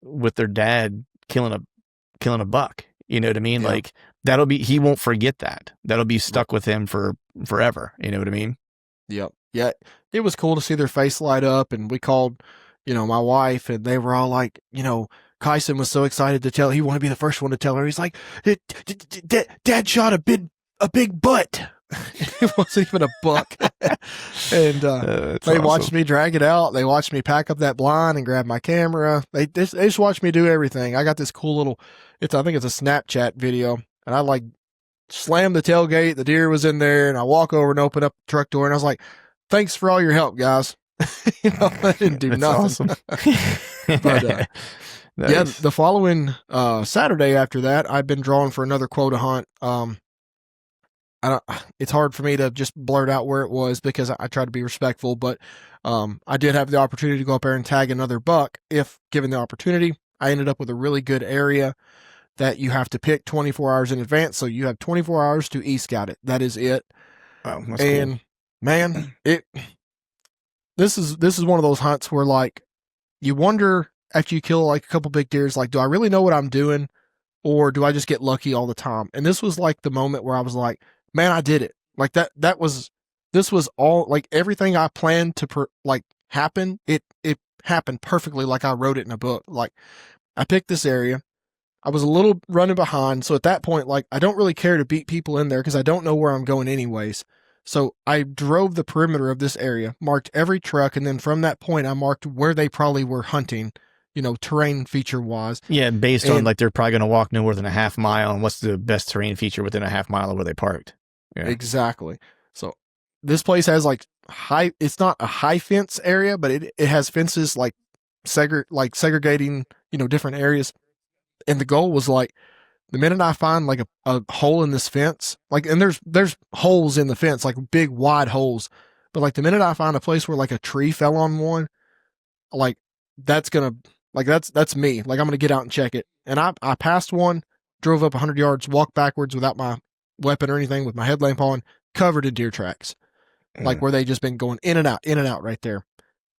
with their dad killing a buck. You know what I mean? Yeah. Like, he won't forget that. That'll be stuck with him for forever. You know what I mean? Yep. Yeah. It was cool to see their face light up, and we called, you know, my wife, and they were all like, you know, Kyson was so excited to tell. He wanted to be the first one to tell her. He's like, Dad shot a big butt. It wasn't even a buck. And they watched me drag it out. They watched me pack up that blind and grab my camera. They just watched me do everything. I got this cool little, I think it's a Snapchat video, and I like slammed the tailgate. The deer was in there, and I walk over and open up the truck door, and I was like, thanks for all your help, guys. You know, I didn't do nothing. Awesome. But nice. Yeah, the following Saturday after that, I've been drawing for another quota hunt. It's hard for me to just blurt out where it was because I try to be respectful, but I did have the opportunity to go up there and tag another buck if given the opportunity. I ended up with a really good area that you have to pick 24 hours in advance. So you have 24 hours to e-scout it. That is it. Oh, that's and cool. Man, this is one of those hunts where like you wonder after you kill like a couple big deers, like, do I really know what I'm doing, or do I just get lucky all the time? And this was like the moment where I was like, man, I did it. Like this was all like everything I planned to happen. It happened perfectly, like I wrote it in a book. Like I picked this area. I was a little running behind, so at that point, like I don't really care to beat people in there because I don't know where I'm going anyways. So I drove the perimeter of this area, marked every truck, and then from that point, I marked where they probably were hunting, terrain feature wise. Yeah, based on And like they're probably going to walk no more than a half mile, and what's the best terrain feature within a half mile of where they parked? Yeah. exactly. So this place has like it's not a high fence area, but it has fences like segregating, different areas. And the goal was like, the minute I find like a hole in this fence, like, and there's holes in the fence, like big wide holes, but like the minute I find a place where like a tree fell on one, like that's gonna, like that's me. Like I'm gonna get out and check it. And I passed one, drove up 100 yards, walked backwards without my weapon or anything, with my headlamp on, covered in deer tracks, like where they just been going in and out right there.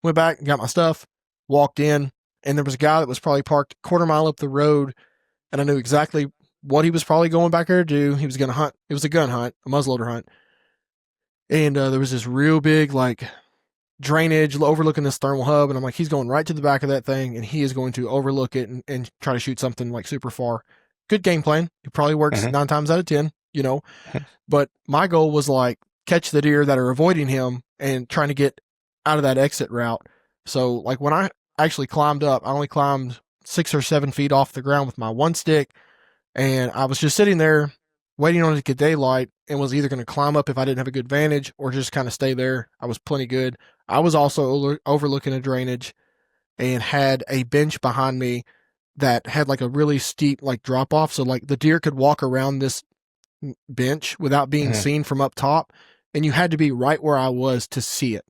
Went back, got my stuff, walked in, and there was a guy that was probably parked a quarter mile up the road, and I knew exactly what he was probably going back there to do. He was going to hunt. It was a gun hunt, a muzzleloader hunt. And there was this real big, like, drainage overlooking this thermal hub. And I'm like, he's going right to the back of that thing, and he is going to overlook it and try to shoot something, like, super far. Good game plan. It probably works 9 times out of 10, But my goal was, like, catch the deer that are avoiding him and trying to get out of that exit route. So, like, when I actually climbed up, I only climbed 6 or 7 feet off the ground with my one stick. And I was just sitting there waiting on it to get daylight, and was either going to climb up if I didn't have a good vantage or just kind of stay there. I was plenty good. I was also overlooking a drainage and had a bench behind me that had like a really steep like drop off. So like the deer could walk around this bench without being seen from up top. And you had to be right where I was to see it.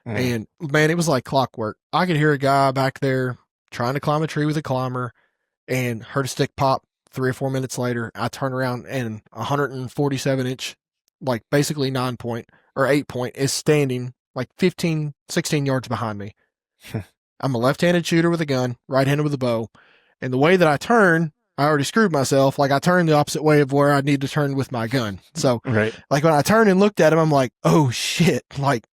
And man, it was like clockwork. I could hear a guy back there trying to climb a tree with a climber, and heard a stick pop. 3 or 4 minutes later, I turn around and 147 inch, like basically 9 point or 8 point, is standing like 15, 16 yards behind me. I'm a left-handed shooter with a gun, right-handed with a bow. And the way that I turn, I already screwed myself. Like I turned the opposite way of where I need to turn with my gun. So like when I turned and looked at him, I'm like, oh shit. Like,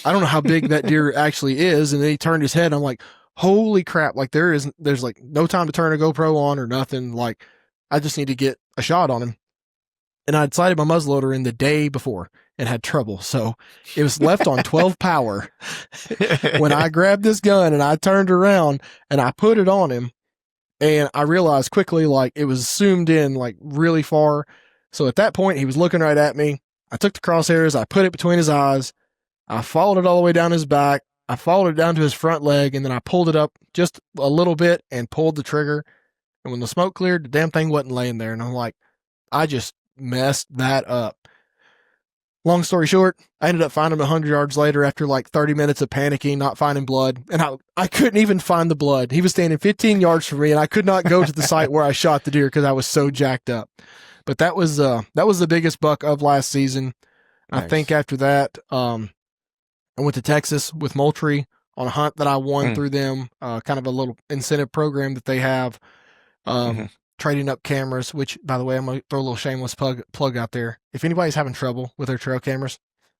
I don't know how big that deer actually is. And then he turned his head. I'm like, holy crap. Like there's like no time to turn a GoPro on or nothing. Like I just need to get a shot on him. And I'd sighted my muzzleloader in the day before and had trouble. So it was left on 12 power when I grabbed this gun and I turned around and I put it on him. And I realized quickly, like it was zoomed in like really far. So at that point, he was looking right at me. I took the crosshairs, I put it between his eyes. I followed it all the way down his back. I followed it down to his front leg, and then I pulled it up just a little bit and pulled the trigger. And when the smoke cleared, the damn thing wasn't laying there. And I'm like, I just messed that up. Long story short, I ended up finding him 100 yards later after like 30 minutes of panicking, not finding blood. And I couldn't even find the blood. He was standing 15 yards from me, and I could not go to the site where I shot the deer because I was so jacked up. But that was the biggest buck of last season. Nice. I think after that, I went to Texas with Moultrie on a hunt that I won through them, kind of a little incentive program that they have, trading up cameras, which, by the way, I'm going to throw a little shameless plug out there. If anybody's having trouble with their trail cameras,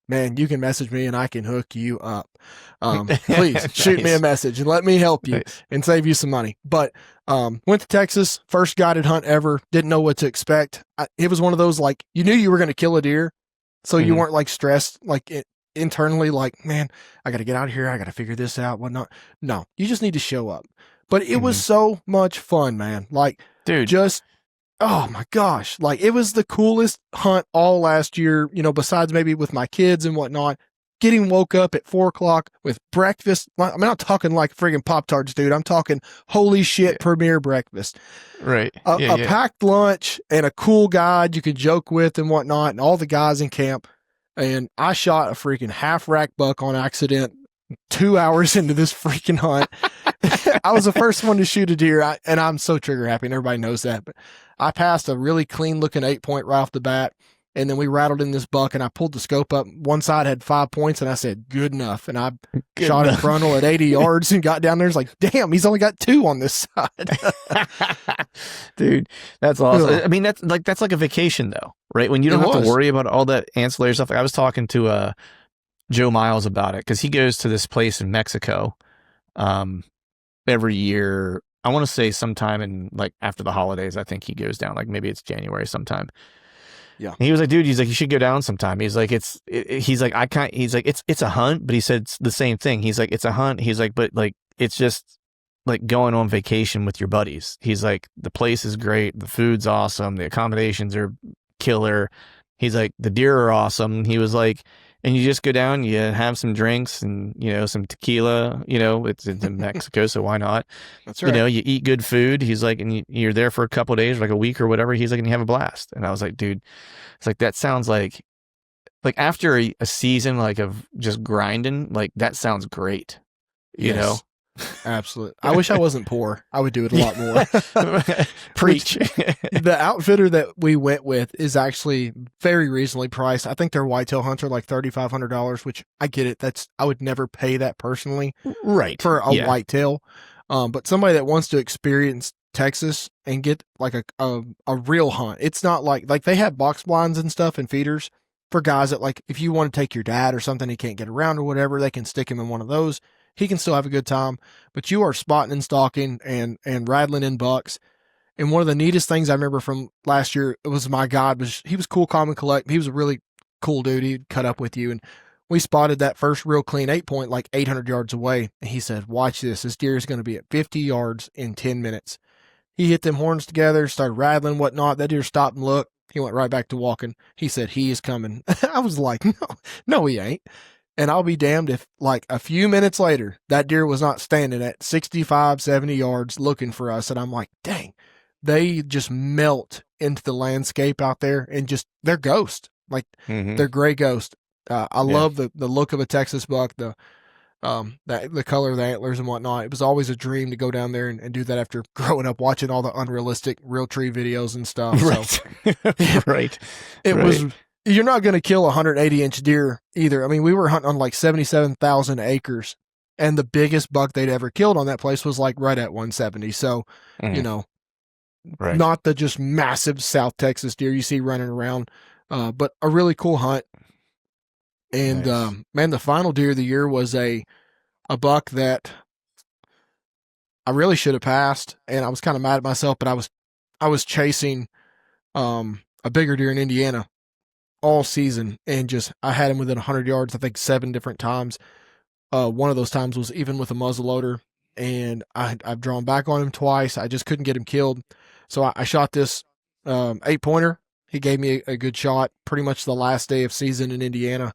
man, you can message me and I can hook you up. Please shoot me a message and let me help you and save you some money. But went to Texas, first guided hunt ever, didn't know what to expect. It was one of those, like, you knew you were going to kill a deer, so you weren't like stressed, like internally, like, man, I got to get out of here. I got to figure this out, whatnot. No, you just need to show up. But it was so much fun, man. Like, dude, just, oh my gosh. Like, it was the coolest hunt all last year, besides maybe with my kids and whatnot. Getting woke up at 4:00 with breakfast. I'm not talking like friggin' Pop-Tarts, dude. I'm talking holy shit premier breakfast. Right. A packed lunch and a cool guide you could joke with and whatnot, and all the guys in camp. And I shot a freaking half rack buck on accident 2 hours into this freaking hunt. I was the first one to shoot a deer, and I'm so trigger happy, and everybody knows that. But I passed a really clean looking 8-point right off the bat, and then we rattled in this buck, and I pulled the scope up. One side had 5 points, and I said, "Good enough." And I shot him frontal at 80 yards and got down there. It's like, damn, he's only got 2 on this side. Dude, that's awesome. I mean, that's like a vacation though, right? When you don't have to worry about all that ancillary stuff. Like I was talking to Joe Miles about it because he goes to this place in Mexico every year. I want to say sometime in like after the holidays. I think he goes down, like maybe it's January sometime. Yeah. And he was like, dude, he's like, you should go down sometime. He's like, he's like, it's a hunt, but he said it's the same thing. He's like, it's a hunt. He's like, but like, it's just like going on vacation with your buddies. He's like, the place is great. The food's awesome. The accommodations are killer. He's like, the deer are awesome. He was like, and you just go down, you have some drinks and, you know, some tequila, you know, it's in Mexico, so why not? That's right. You know, you eat good food. He's like, and you're there for a couple of days, like a week or whatever. He's like, and you have a blast. And I was like, dude, it's like, that sounds like after a season, like of just grinding, like that sounds great, you know? Absolutely. I wish I wasn't poor. I would do it a lot more. Preach. The outfitter that we went with is actually very reasonably priced. I think their whitetail hunts are like $3,500, which I get it. I would never pay that personally, right, for a whitetail. But somebody that wants to experience Texas and get like a real hunt. It's not like they have box blinds and stuff and feeders for guys that, like, if you want to take your dad or something, he can't get around or whatever, they can stick him in one of those. He can still have a good time, but you are spotting and stalking and rattling in bucks. And one of the neatest things I remember from last year, it was my guide, he was cool, calm, and collect. He was a really cool dude. He'd cut up with you. And we spotted that first real clean 8-point like 800 yards away. And he said, watch this. This deer is going to be at 50 yards in 10 minutes. He hit them horns together, started rattling, whatnot. That deer stopped and looked. He went right back to walking. He said, he is coming. I was like, no, he ain't. And I'll be damned if, like, a few minutes later, that deer was not standing at 65, 70 yards looking for us. And I'm like, dang, they just melt into the landscape out there and just, they're ghost. Like, they're gray ghost. I love the look of a Texas buck, the color of the antlers and whatnot. It was always a dream to go down there and do that after growing up watching all the unrealistic real tree videos and stuff. Right. So, right. It was. You're not going to kill a 180-inch deer either. I mean, we were hunting on like 77,000 acres, and the biggest buck they'd ever killed on that place was like right at 170. So, you know, not the just massive South Texas deer you see running around, but a really cool hunt. And man, the final deer of the year was a buck that I really should have passed, and I was kind of mad at myself. But I was chasing a bigger deer in Indiana all season, and I had him within 100 yards, I think 7 different times. One of those times was even with a muzzleloader, and I've drawn back on him twice. I just couldn't get him killed. So I shot this 8-pointer. He gave me a good shot pretty much the last day of season in Indiana.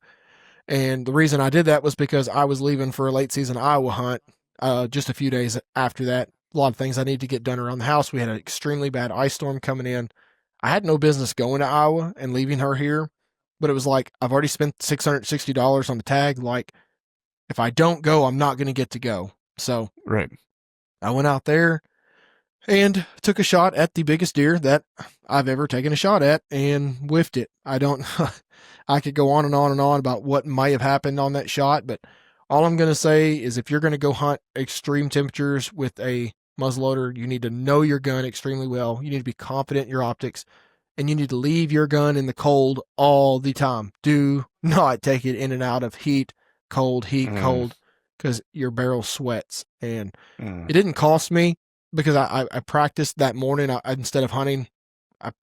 And the reason I did that was because I was leaving for a late season Iowa hunt just a few days after that. A lot of things I needed to get done around the house. We had an extremely bad ice storm coming in. I had no business going to Iowa and leaving her here, but it was like, I've already spent $660 on the tag. Like, if I don't go, I'm not going to get to go. So I went out there and took a shot at the biggest deer that I've ever taken a shot at and whiffed it. I could go on and on and on about what might have happened on that shot, but all I'm going to say is if you're going to go hunt extreme temperatures with a muzzleloader, you need to know your gun extremely well. You need to be confident in your optics, and you need to leave your gun in the cold all the time. Do not take it in and out of heat, cold, because your barrel sweats. And it didn't cost me because I practiced that morning. Instead of hunting,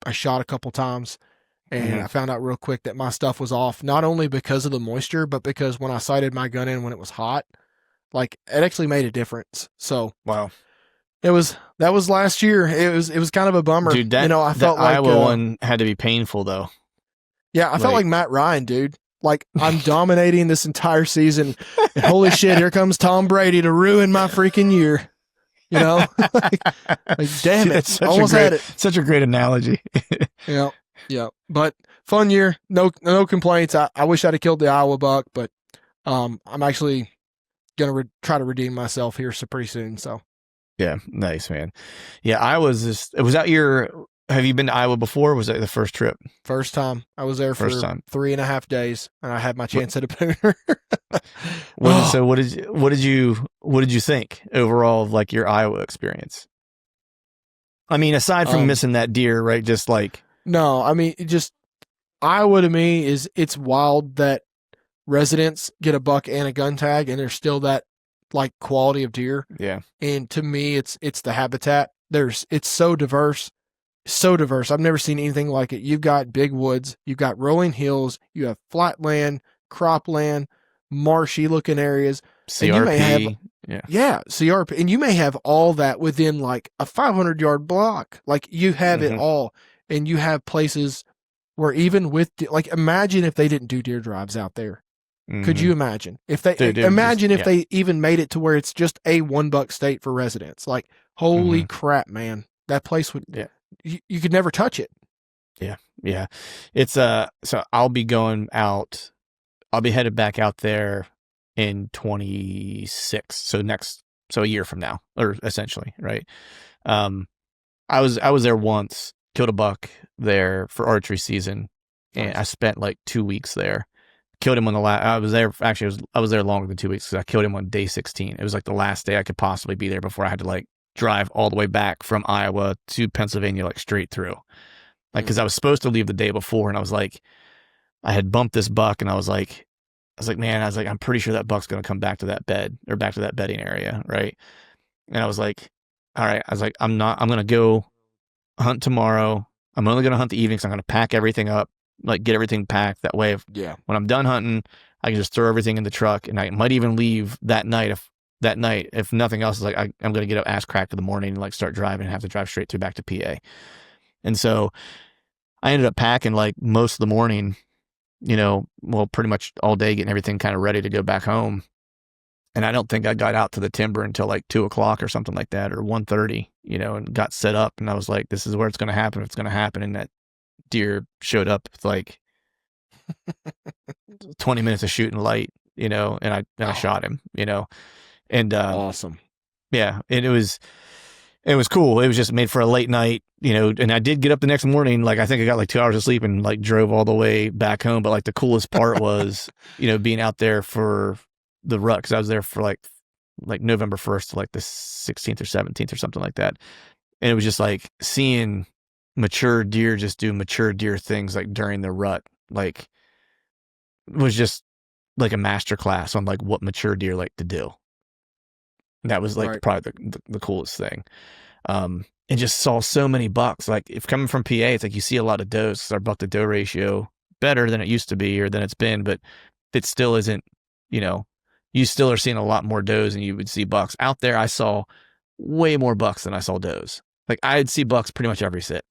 I shot a couple times, and I found out real quick that my stuff was off, not only because of the moisture, but because when I sighted my gun in when it was hot, like, it actually made a difference. So, wow. That was last year. It was kind of a bummer. Dude, I felt like Iowa one had to be painful though. Yeah, I felt like Matt Ryan, dude. Like, I'm dominating this entire season, and holy shit, here comes Tom Brady to ruin my freaking year. You know, like damn it, almost had it. Such a great analogy. Yeah. But fun year, no complaints. I wish I'd have killed the Iowa buck, but I'm actually gonna try to redeem myself here so pretty soon. So Yeah, nice, man. Yeah, I was just, was that your, have you been to Iowa before? Or was that the first trip? first time I was there First for time. 3.5 days, and I had my What, chance at a pooner. so Oh, what did you think overall of like your Iowa experience? I mean, aside from um, missing that deer, right? Just like, no, I mean, it just Iowa to me is it's wild that residents get a buck and a gun tag, and there's still that like quality of deer. yeah. And to me, it's the habitat. It's so diverse, so diverse. I've never seen anything like it. You've got big woods, you've got rolling hills, you have flat land, cropland, marshy looking areas, and you may have CRP. Yeah. yeah, CRP, and you may have all that within like a 500-yard block. Like you have it Hmm. all, and you have places where even with like imagine if they didn't do deer drives out there. Could Hmm. you imagine if they Dude, it would just, imagine if yeah. they even made it to where it's just a $1 state for residents? Like, holy Hmm. crap, man. That place would Yeah. you could never touch it. Yeah. Yeah. It's, so I'll be going out, I'll be headed back out there in 26. So a year from now, or essentially, right? Um, I was there once, killed a buck there for archery season, and I Nice. spent like 2 weeks there. Killed him on the last. I was there actually. I was there longer than 2 weeks because I killed him on day 16. It was like the last day I could possibly be there before I had to like drive all the way back from Iowa to Pennsylvania, like straight through. Like because Mm, I was supposed to leave the day before, and I was like, I had bumped this buck, and I was like, man, I was like, I'm pretty sure that buck's gonna come back to that bed or back to that bedding area, right? And I was like, all right. I was like, I'm not. I'm gonna go hunt tomorrow. I'm only going to hunt the evenings. I'm going to pack everything up, like get everything packed. That way, if, yeah. when I'm done hunting, I can just throw everything in the truck, and I might even leave that night if nothing else is like I'm going to get up ass crack in the morning and like start driving and have to drive straight through back to PA. And so I ended up packing like most of the morning, well, pretty much all day, getting everything kind of ready to go back home. And I don't think I got out to the timber until like 2 o'clock or something like that, or 1:30, and got set up. And I was like, this is where it's going to happen. It's going to happen. And that deer showed up with like 20 minutes of shooting light, and I Oh, shot him, and, awesome. yeah, and it was cool. It was just made for a late night, and I did get up the next morning. Like, I think I got like 2 hours of sleep and like drove all the way back home. But like the coolest part was, being out there for the rut. Cause I was there for like November 1st to like the 16th or 17th or something like that. And it was just like seeing mature deer just do mature deer things like during the rut, like was just like a master class on like what mature deer like to do. And that was like Right. probably the coolest thing. And just saw so many bucks. Like if coming from PA, it's like you see a lot of does. 'Cause our buck to doe ratio better than it used to be or than it's been, but it still isn't. You know, you still are seeing a lot more does than you would see bucks out there. I saw way more bucks than I saw does. Like I'd see bucks pretty much every sit.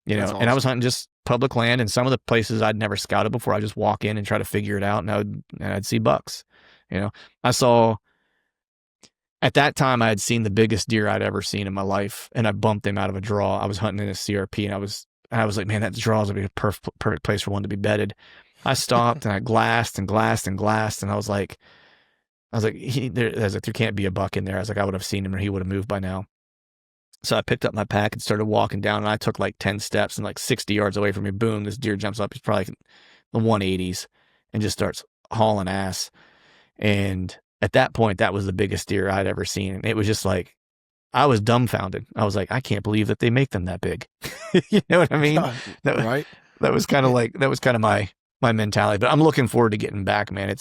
That's And I was awesome. hunting just public land and some of the places I'd never scouted before. I just walk in and try to figure it out, and I'd see bucks. I saw at that time I had seen the biggest deer I'd ever seen in my life, and I bumped him out of a draw. I was hunting in a CRP, and I was like, man, that draw is gonna be a perfect place for one to be bedded. I stopped and I glassed and glassed and glassed, and I was like, there can't be a buck in there. I was like, I would have seen him or he would have moved by now. So I picked up my pack and started walking down, and I took like 10 steps, and like 60 yards away from me, boom, this deer jumps up. He's probably like the 180s and just starts hauling ass. And at that point, that was the biggest deer I'd ever seen. And it was just like, I was dumbfounded. I was like, I can't believe that they make them that big. You know what I mean? Yeah, That, right. that was kind of my mentality, but I'm looking forward to getting back, man.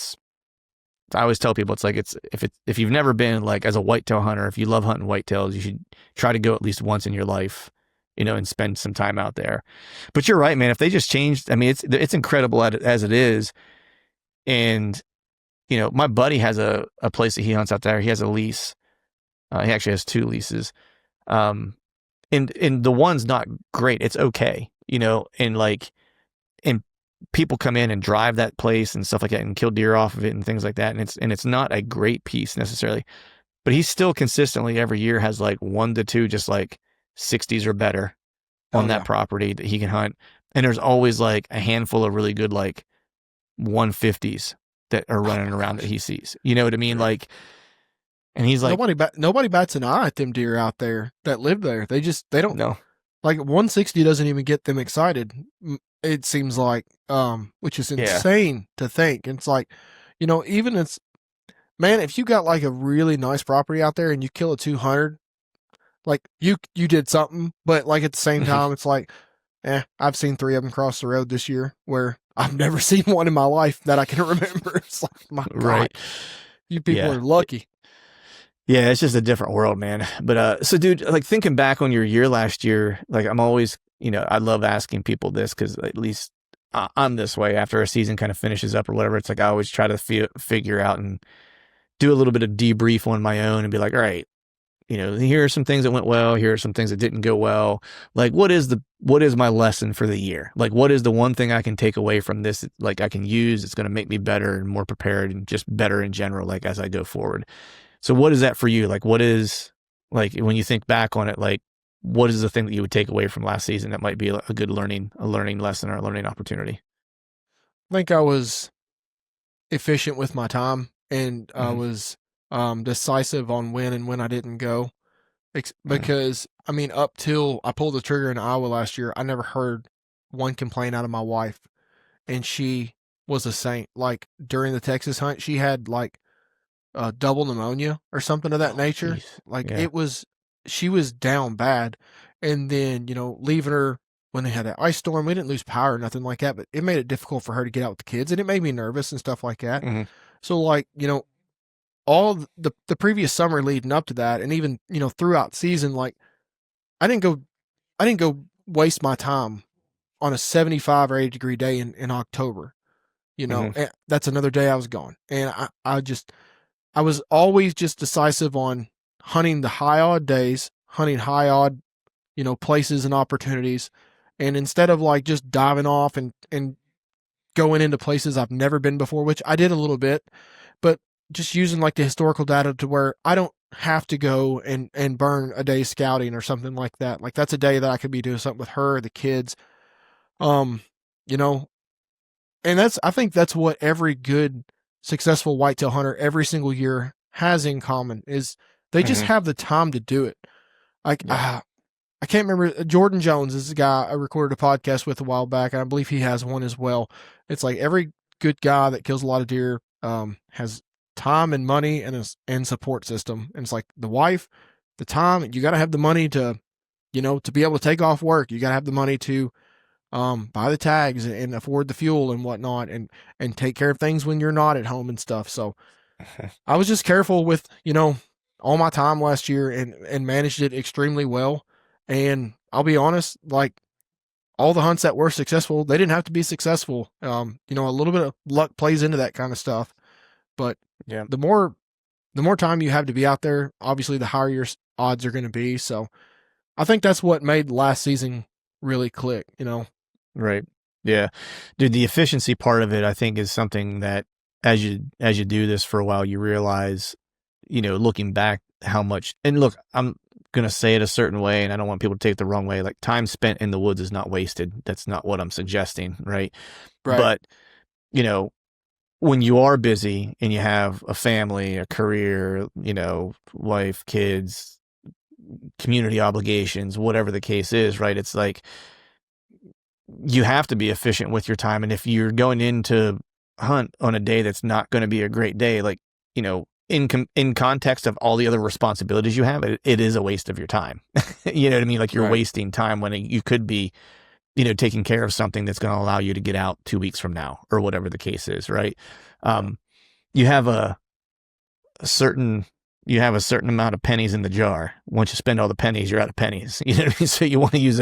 I always tell people if you've never been like as a whitetail hunter, if you love hunting whitetails, you should try to go at least once in your life, and spend some time out there. But you're right, man. If they just changed, I mean, it's incredible as it is. And my buddy has a place that he hunts out there. He has a lease. He actually has two leases. Um, and the one's not great. It's okay, and people come in and drive that place and stuff like that and kill deer off of it and things like that. And it's not a great piece necessarily, but he still consistently every year has like 1 to 2 just like 60s or better Oh on that yeah. property that he can hunt. And there's always like a handful of really good like 150s that are Oh running my around that gosh. he sees. You know what I mean? Yeah. Like, and he's like, Nobody bats an eye at them deer out there that live there. They don't no, like 160 doesn't even get them excited. It seems like, which is yeah, insane to think. It's like, even it's man, if you got like a really nice property out there and you kill a 200, like you did something. But like at the same mhm, time, it's like, I've seen 3 of them cross the road this year where I've never seen one in my life that I can remember. It's like, my God, right, you people yeah. are lucky. Yeah, it's just a different world, man. But so dude, like thinking back on your year last year, like I'm always, I love asking people this because at least I'm this way after a season kind of finishes up or whatever. It's like I always try to figure out and do a little bit of debrief on my own and be like, all right, here are some things that went well, here are some things that didn't go well. Like what is my lesson for the year? Like what is the one thing I can take away from this, like I can use, it's going to make me better and more prepared and just better in general, like as I go forward. So what is that for you? Like what is, like when you think back on it, like what is the thing that you would take away from last season that might be a good learning lesson or a learning opportunity? I think I was efficient with my time, and I Hmm. was decisive on when and when I didn't go. Hmm. Because I mean, up till I pulled the trigger in Iowa last year, I never heard one complaint out of my wife, and she was a saint. Like during the Texas hunt, she had like double pneumonia or something of that Oh, nature. jeez. Like Yeah. she was down bad, and then leaving her when they had that ice storm, we didn't lose power or nothing like that, but it made it difficult for her to get out with the kids, and it made me nervous and stuff like that. Hmm. So like all the previous summer leading up to that, and even throughout season, like I didn't go I didn't go waste my time on a 75 or 80-degree day in October. Hmm. That's another day I was gone, and I was always just decisive on hunting the high odd days, hunting high odd places and opportunities, and instead of like just diving off and going into places I've never been before, which I did a little bit, but just using like the historical data to where I don't have to go and burn a day scouting or something like that. Like that's a day that I could be doing something with her, the kids. Um, you know, and I think that's what every good successful whitetail hunter every single year has in common is they just Hmm. have the time to do it. Like Yeah. I can't remember. Jordan Jones is a guy I recorded a podcast with a while back, and I believe he has one as well. It's like every good guy that kills a lot of deer has time and money and support system. And it's like the wife, the time. You got to have the money to to be able to take off work. You got to have the money to buy the tags and afford the fuel and whatnot, and take care of things when you're not at home and stuff. So I was just careful with all my time last year and managed it extremely well. And I'll be honest, like all the hunts that were successful, they didn't have to be successful. A little bit of luck plays into that kind of stuff, but Yeah. the more the more time you have to be out there, obviously the higher your odds are going to be. So I think that's what made last season really click. Right. Yeah. Dude, the efficiency part of it, I think, is something that as you do this for a while, you realize, looking back how much, and look, I'm gonna say it a certain way, and I don't want people to take it the wrong way. Like time spent in the woods is not wasted. That's not what I'm suggesting, right? Right. But, you know, when you are busy and you have a family, a career, wife, kids, community obligations, whatever the case is, right? It's like you have to be efficient with your time. And if you're going into hunt on a day that's not going to be a great day, like, in context of all the other responsibilities you have, it is a waste of your time. You know what I mean? Like you're Right. wasting time when you could be, taking care of something that's going to allow you to get out 2 weeks from now or whatever the case is. Right. Yeah. You have a certain, you have a certain amount of pennies in the jar. Once you spend all the pennies, you're out of pennies. You know what I mean? So you want to use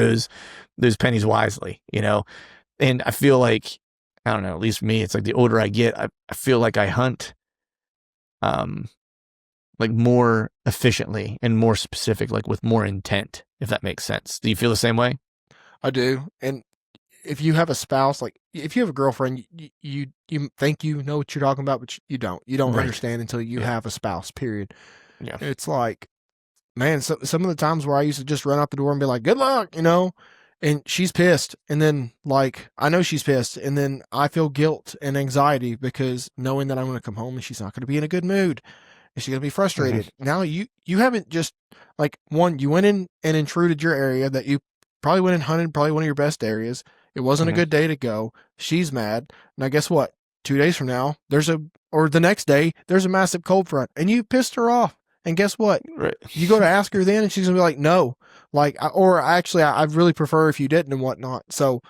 those pennies wisely, And I feel like, I don't know, at least me, it's like the older I get, I feel like I hunt um like more efficiently and more specific, like with more intent, if that makes sense. Do you feel the same way? I do. And if you have a spouse, like if you have a girlfriend, you think you know what you're talking about, but you don't. You don't Right. understand until you Yeah. have a spouse. Period. Yeah. It's like, man, some of the times where I used to just run out the door and be like, "Good luck," and she's pissed. And then, like, I know she's pissed. And then I feel guilt and anxiety because knowing that I'm going to come home and she's not going to be in a good mood. And she's going to be Hmm. frustrated. Now, you haven't just, like, one, you went in and intruded your area that you probably went and hunted, probably one of your best areas. It wasn't a Hmm. good day to go. She's mad. Now, guess what? 2 days from now, or the next day, there's a massive cold front and you pissed her off. And guess what? Right. You go to ask her then and she's going to be like, no. Like, or actually, I really prefer if you didn't and whatnot. So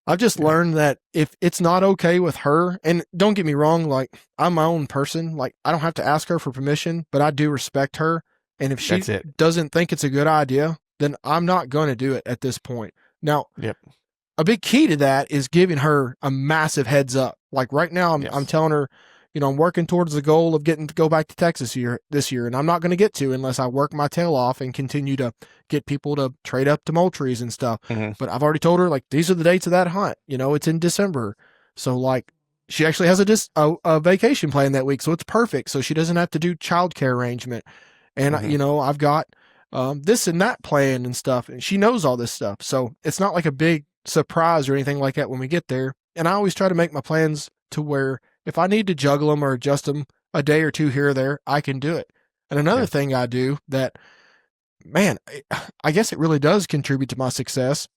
I've just Yeah. learned that if it's not okay with her, and don't get me wrong, like, I'm my own person. Like, I don't have to ask her for permission, but I do respect her. And if she That's it. doesn't think it's a good idea, then I'm not going to do it at this point. Now, Yep. a big key to that is giving her a massive heads up. Like right now, I'm Yes. telling her, I'm working towards the goal of getting to go back to Texas this year, and I'm not going to get to unless I work my tail off and continue to get people to trade up to Moultrie's and stuff. Hmm. But I've already told her, like, these are the dates of that hunt. It's in December, so like she actually has a vacation plan that week, so it's perfect. So she doesn't have to do childcare arrangement, and Hmm. I've got this and that plan and stuff, and she knows all this stuff. So it's not like a big surprise or anything like that when we get there. And I always try to make my plans to where if I need to juggle them or adjust them a day or two here or there, I can do it. And another Yeah. thing I do that, man, I guess it really does contribute to my success.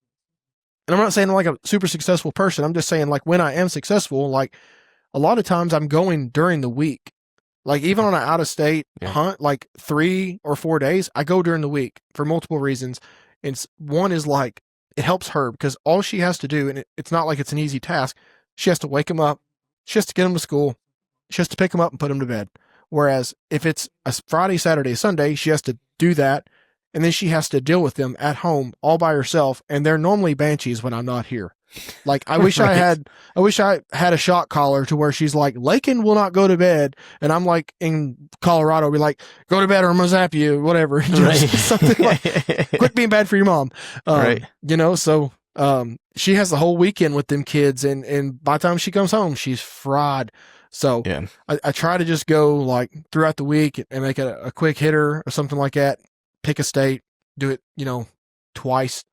And I'm not saying I'm like a super successful person. I'm just saying, like, when I am successful, like, a lot of times I'm going during the week. Like, even on an out of state Yeah. hunt, like 3 or 4 days, I go during the week for multiple reasons. And one is like, it helps her because all she has to do, and it's not like it's an easy task, she has to wake them up, she has to get them to school, she has to pick them up and put them to bed. Whereas if it's a Friday, Saturday, Sunday, she has to do that. And then she has to deal with them at home all by herself. And they're normally banshees when I'm not here. Like, Right. I wish I had a shot collar to where she's like, Lakin will not go to bed. And I'm like in Colorado, be like, go to bed or I'm going to zap you, whatever. Right. Something like, quit being bad for your mom. Right. She has the whole weekend with them kids. And by the time she comes home, she's fried. So Yeah. I try to just go like throughout the week and make a quick hitter or something like that. Pick a state, do it, twice,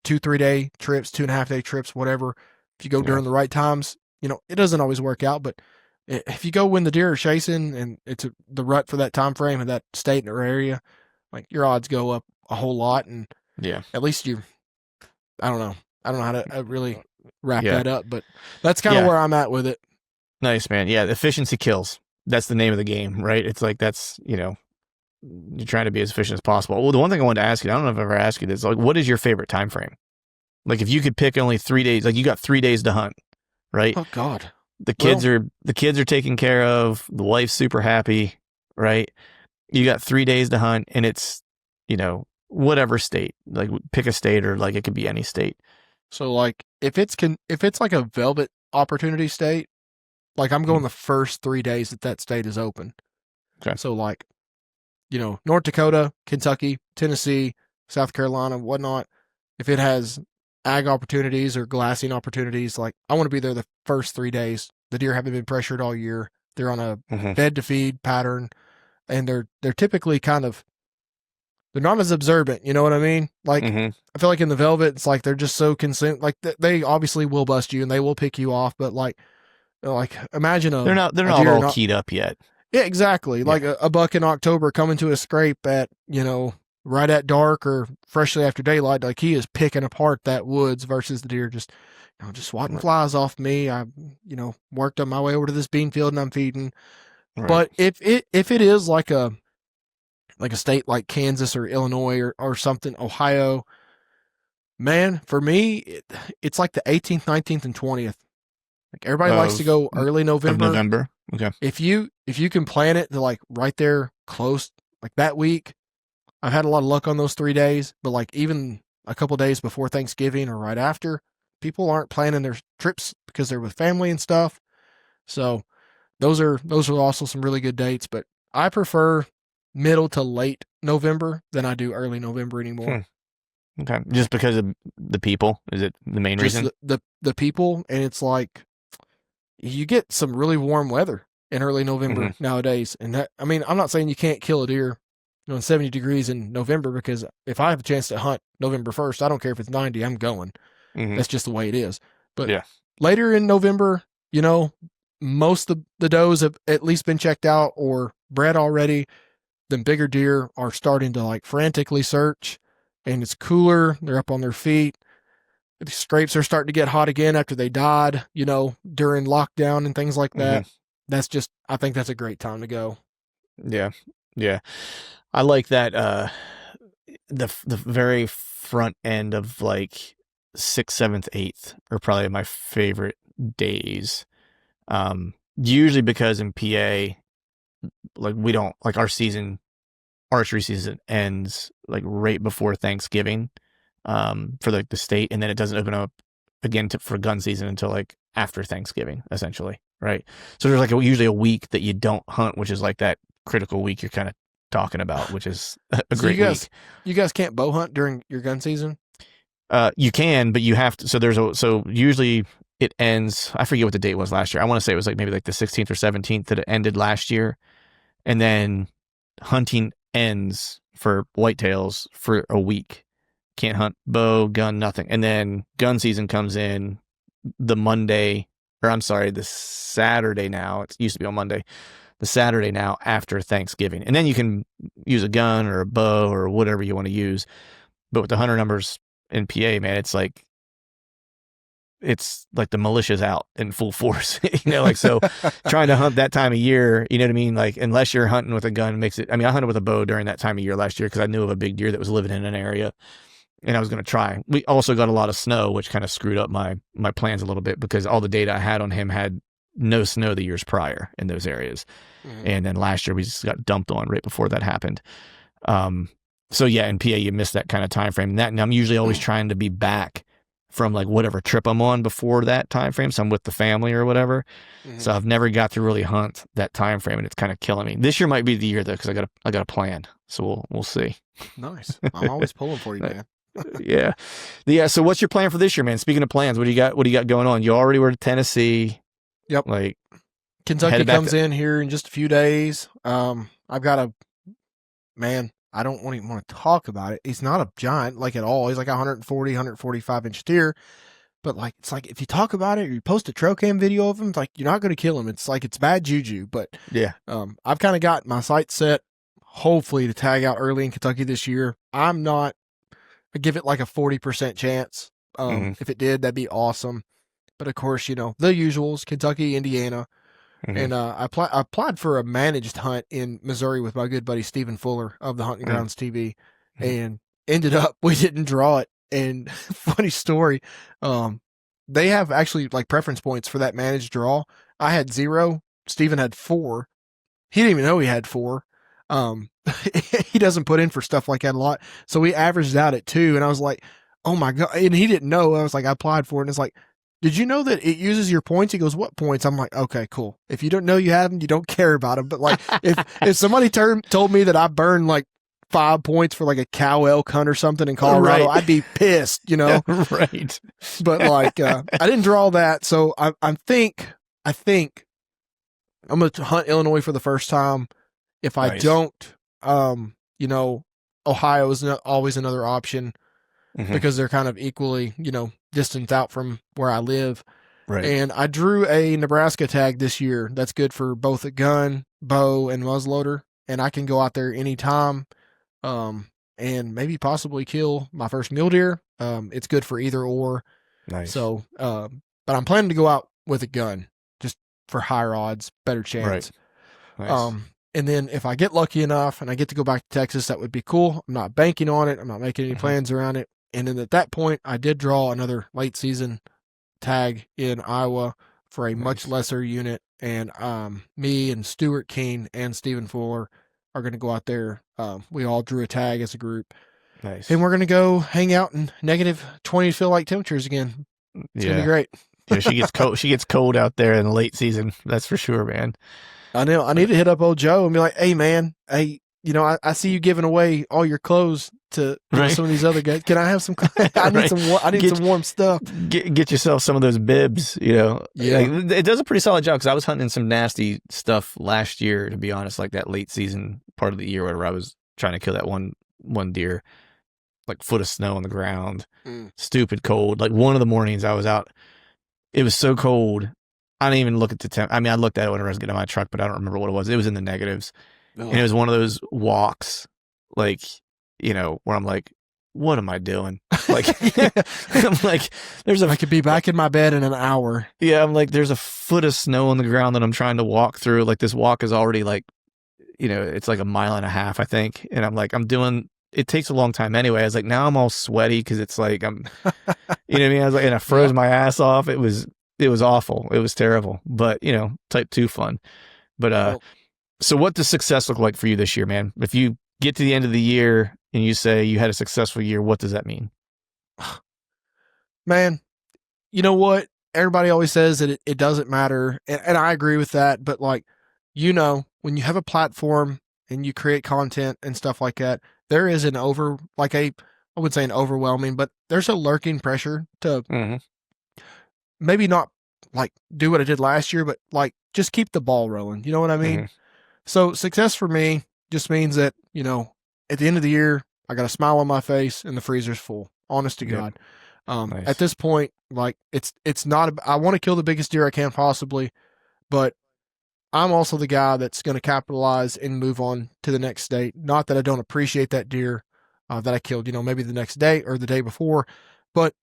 2 3 day trips, 2.5 day trips, whatever. If you go Yeah. during the right times, it doesn't always work out, but if you go when the deer are chasing and it's the rut for that time frame of that state or area, like, your odds go up a whole lot, and Yeah. at least I don't know, how to really wrap Yeah. that up, but that's kind of Yeah. where I'm at with it. Nice, man. Yeah. Efficiency kills. That's the name of the game, right? It's like you're trying to be as efficient as possible. Well, the one thing I wanted to ask you, I don't know if I've ever asked you this, like, what is your favorite time frame? Like, if you could pick only 3 days, like you got 3 days to hunt, right? Oh God. The kids Well, are taken care of. The wife's super happy, right? You got 3 days to hunt, and it's whatever state. Like, pick a state, or like it could be any state. so like if it's like a velvet opportunity state, like, I'm going Mhm. the first 3 days that state is open. Okay. So like, North Dakota, Kentucky, Tennessee, South Carolina, whatnot. If it has ag opportunities or glassing opportunities, like, I want to be there the first 3 days. The deer haven't been pressured all year. They're on a Hmm. fed to feed pattern, and they're typically they're not as observant. You know what I mean? Like, Hmm. I feel like in the velvet, it's like they're just so consumed. Like, they obviously will bust you and they will pick you off, but like imagine They're a not deer all not. keyed up yet. Yeah, exactly. Like Yeah. a buck in October coming to a scrape at, right at dark or freshly after daylight. Like, he is picking apart that woods versus the deer just swatting Right. flies off me. I, worked on my way over to this bean field and I'm feeding. Right. But if it is like a state like Kansas or Illinois or something, Ohio, man, for me, it's like the 18th, 19th, and 20th. Like, everybody likes to Of go early of November. November. Okay. If you can plan it to like right there close, like that week, I've had a lot of luck on those 3 days. But like, even a couple days before Thanksgiving or right after, people aren't planning their trips because they're with family and stuff. So those are also some really good dates. But I prefer middle to late November than I do early November anymore. Hmm. Okay. Just because of the people? Is it the main Just reason? the people, and it's like you get some really warm weather in early Hmm. November nowadays. And that, I mean, I'm not saying you can't kill a deer and 70 degrees in November, because if I have a chance to hunt November 1st, I don't care if it's 90, I'm going. Mm-hmm. That's just the way it is. But Yeah. later in November, most of the does have at least been checked out or bred already. Then bigger deer are starting to like frantically search, and it's cooler. They're up on their feet. The scrapes are starting to get hot again after they died, during lockdown and things like that. Mm-hmm. I think that's a great time to go. Yeah. Yeah. I like that. The very front end of like 6th, 7th, 8th are probably my favorite days. Usually because in PA, like we don't like archery season ends like right before Thanksgiving, for like the state, and then it doesn't open up again for gun season until like after Thanksgiving, essentially, right? So there's like usually a week that you don't hunt, which is like that critical week you're kind of talking about, which is a So great week. you guys can't bow hunt during your gun season? You can, but you have to. So usually it ends. I forget what the date was last year. I want to say it was like maybe like the 16th or 17th that it ended last year, and then hunting ends for whitetails for a week. Can't hunt bow, gun, nothing. And then gun season comes in the the Saturday now. It used to be on Monday. The Saturday now after Thanksgiving. And then you can use a gun or a bow or whatever you want to use. But with the hunter numbers in PA, man, it's like the militia's out in full force, so trying to hunt that time of year, you know what I mean? Like, unless you're hunting with a gun makes it, I hunted with a bow during that time of year last year because I knew of a big deer that was living in an area and I was going to try. We also got a lot of snow, which kind of screwed up my plans a little bit because all the data I had on him had no snow the years prior in those areas. Mm-hmm. And then last year we just got dumped on right before that happened. So yeah, in PA you miss that kind of time frame. And I'm usually always trying to be back from like whatever trip I'm on before that time frame. So I'm with the family or whatever. Mm-hmm. So I've never got to really hunt that time frame, and it's kind of killing me. This year might be the year though, because I got a plan. So we'll see. Nice. I'm always pulling for you, man. Yeah. So what's your plan for this year, man? Speaking of plans, what do you got going on? You already were to Tennessee. Yep. Like Kentucky comes in here in just a few days. I've got I don't even want to talk about it. He's not a giant like at all. He's like 140, 145 inch deer. But like, it's like, if you talk about it or you post a trail cam video of him, it's like, you're not going to kill him. It's like, it's bad juju. But yeah, I've kind of got my sights set, hopefully, to tag out early in Kentucky this year. I give it like a 40% chance. If it did, that'd be awesome. But of course, the usuals, Kentucky, Indiana. Mm-hmm. And I applied for a managed hunt in Missouri with my good buddy Stephen Fuller of the Hunting Grounds TV, and ended up we didn't draw it. And funny story, they have actually like preference points for that managed draw. I had 0. Stephen had 4. He didn't even know he had 4. He doesn't put in for stuff like that a lot, so we averaged out at 2. And I was like, oh my god! And he didn't know. I was like, I applied for it, and it's like, did you know that it uses your points? He goes, what points? I'm like, okay, cool. If you don't know you have them, you don't care about them. But like, if somebody told me that I burned like 5 points for like a cow elk hunt or something in Colorado, right, I'd be pissed, Right. But like, I didn't draw that. So I think I'm going to hunt Illinois for the first time. If I don't, Ohio is always another option. Mm-hmm. Because they're kind of equally, distance out from where I live. Right. And I drew a Nebraska tag this year that's good for both a gun, bow, and muzzleloader. And I can go out there anytime, and maybe possibly kill my first mule deer. It's good for either or. Nice. So, but I'm planning to go out with a gun just for higher odds, better chance. Right. Nice. And then if I get lucky enough and I get to go back to Texas, that would be cool. I'm not banking on it. I'm not making any plans around it. And then at that point, I did draw another late season tag in Iowa for a much lesser unit. And me and Stuart Keene and Stephen Fuller are going to go out there. We all drew a tag as a group. Nice. And we're going to go hang out in negative 20 feel like temperatures again. It's going to be great. Yeah, she gets cold. She gets cold out there in the late season. That's for sure, man. I know. I need to hit up old Joe and be like, hey, man, I see you giving away all your clothes to some of these other guys. Can I have some? I need some warm stuff. Get yourself some of those bibs. Yeah, it does a pretty solid job because I was hunting some nasty stuff last year. To be honest, like that late season part of the year, where I was trying to kill that one deer. Like foot of snow on the ground, Mm. stupid cold. Like one of the mornings I was out, it was so cold. I didn't even look at the temp. I mean, I looked at it when I was getting in my truck, but I don't remember what it was. It was in the negatives. And it Ugh. was one of those walks, like, where I'm like, what am I doing? Like, I'm like, I could be back in my bed in an hour. yeah, I'm like, there's a foot of snow on the ground that I'm trying to walk through. Like, this walk is already like, it's like a mile and a half, I think. And I'm like, it takes a long time anyway. I was like, now I'm all sweaty because it's like, you know what I mean? I was like, and I froze my ass off. It was awful. It was terrible, but type 2 fun. But, Well, so what does success look like for you this year, man? If you get to the end of the year and you say you had a successful year, what does that mean? man, you know what? Everybody always says that it doesn't matter. And I agree with that. But like, when you have a platform and you create content and stuff like that, there is I would say an overwhelming, but there's a lurking pressure to maybe not like do what I did last year, but like just keep the ball rolling. You know what I mean? So success for me just means that, at the end of the year, I got a smile on my face and the freezer's full. Honest to God. Nice. At this point, like it's not, I want to kill the biggest deer I can possibly, but I'm also the guy that's going to capitalize and move on to the next state. Not that I don't appreciate that deer that I killed, maybe the next day or the day before, but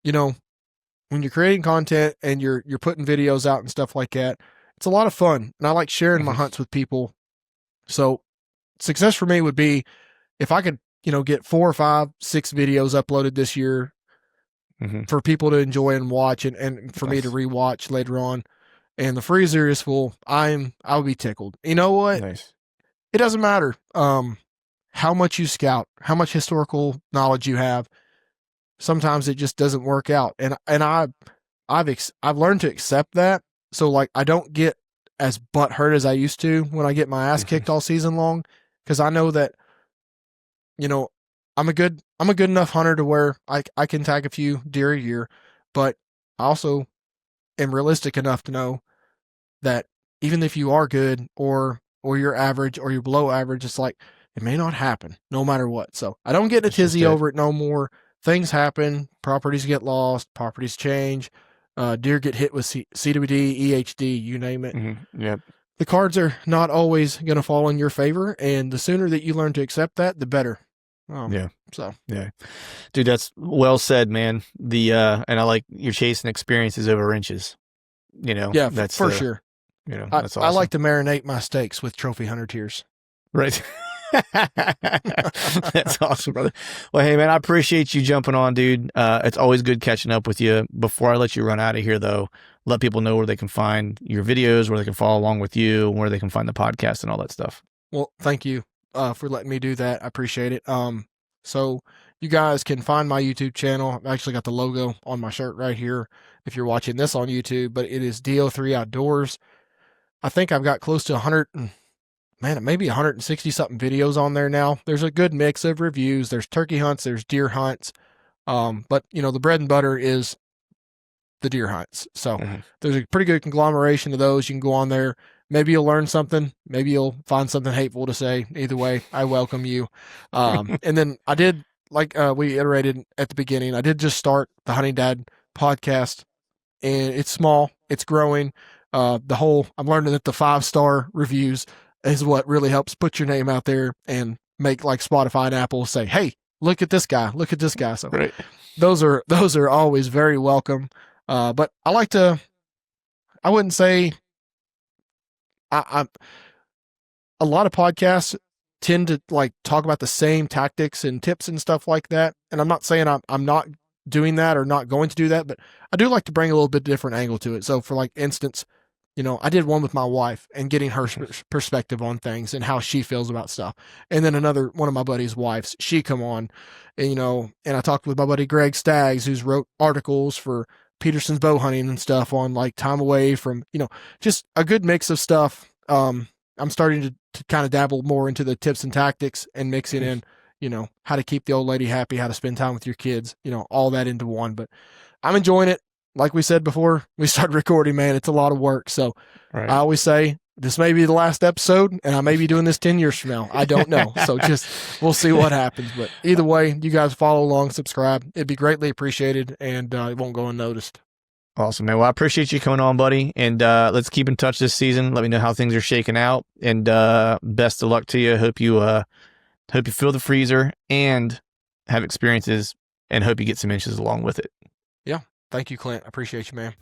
when you're creating content and you're putting videos out and stuff like that, it's a lot of fun, and I like sharing my hunts with people. So success for me would be if I could, get 4 or 5, 6 videos uploaded this year for people to enjoy and watch, and for me to rewatch later on. And the freezer is full. I'll be tickled. You know what? Nice. It doesn't matter how much you scout, how much historical knowledge you have. Sometimes it just doesn't work out, and I've learned to accept that. So like I don't get as butthurt as I used to when I get my ass kicked all season long, because I know that I'm a good enough hunter to where I can tag a few deer a year, but I also am realistic enough to know that even if you are good or you're average or you're below average, it's like it may not happen no matter what. So I don't get in a tizzy over it no more. Things happen, properties get lost, properties change, deer get hit with CWD, EHD, you name it. Yep. The cards are not always going to fall in your favor, and the sooner that you learn to accept that, the better. Yeah. So yeah, dude, that's well said, man. And I like you're chasing experiences over inches. Yeah, that's for sure. That's awesome. I like to marinate my steaks with trophy hunter tears. Right. That's awesome, brother. Well, hey, man, I appreciate you jumping on, dude. It's always good catching up with you. Before I let you run out of here, though, let people know where they can find your videos, where they can follow along with you, where they can find the podcast and all that stuff. Well, thank you for letting me do that. I appreciate it. So you guys can find my YouTube channel. I've actually got the logo on my shirt right here if you're watching this on YouTube, but it is DO3 Outdoors. I think I've got close to 100, maybe 160 something videos on there now. There's a good mix of reviews. There's turkey hunts, there's deer hunts. But the bread and butter is the deer hunts. So there's a pretty good conglomeration of those. You can go on there. Maybe you'll learn something. Maybe you'll find something hateful to say. Either way, I welcome you. And then I did, like we iterated at the beginning, I did just start the Hunting Dad podcast, and it's small. It's growing. I'm learning that the 5-star reviews is what really helps put your name out there and make like Spotify and Apple say, hey, look at this guy. Look at this guy. So those are always very welcome. But I wouldn't say a lot of podcasts tend to like talk about the same tactics and tips and stuff like that. And I'm not saying I'm not doing that or not going to do that, but I do like to bring a little bit different angle to it. So for like instance, I did one with my wife and getting her perspective on things and how she feels about stuff. And then another one of my buddy's wives, she come on and, and I talked with my buddy Greg Staggs, who's wrote articles for Peterson's bow hunting and stuff on like time away from, just a good mix of stuff. I'm starting to kind of dabble more into the tips and tactics and mixing in, how to keep the old lady happy, how to spend time with your kids, all that into one. But I'm enjoying it. Like we said before we started recording, man, it's a lot of work. So I always say this may be the last episode, and I may be doing this 10 years from now. I don't know. So we'll see what happens. But either way, you guys follow along, subscribe. It'd be greatly appreciated, and it won't go unnoticed. Awesome, man. Well, I appreciate you coming on, buddy. And let's keep in touch this season. Let me know how things are shaking out. And best of luck to you. Hope you fill the freezer and have experiences, and hope you get some inches along with it. Yeah. Thank you, Clint. I appreciate you, man.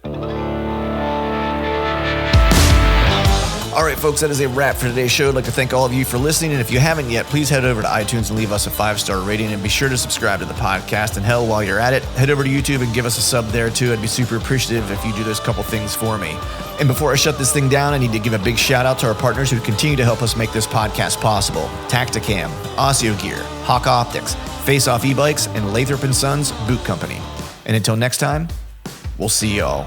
All right, folks, that is a wrap for today's show. I'd like to thank all of you for listening. And if you haven't yet, please head over to iTunes and leave us a 5-star rating. And be sure to subscribe to the podcast. And hell, while you're at it, head over to YouTube and give us a sub there too. I'd be super appreciative if you do those couple things for me. And before I shut this thing down, I need to give a big shout out to our partners who continue to help us make this podcast possible. Tacticam, Osseo Gear, Hawk Optics, Face Off E-Bikes, and Lathrop & Sons Boot Company. And until next time, we'll see y'all.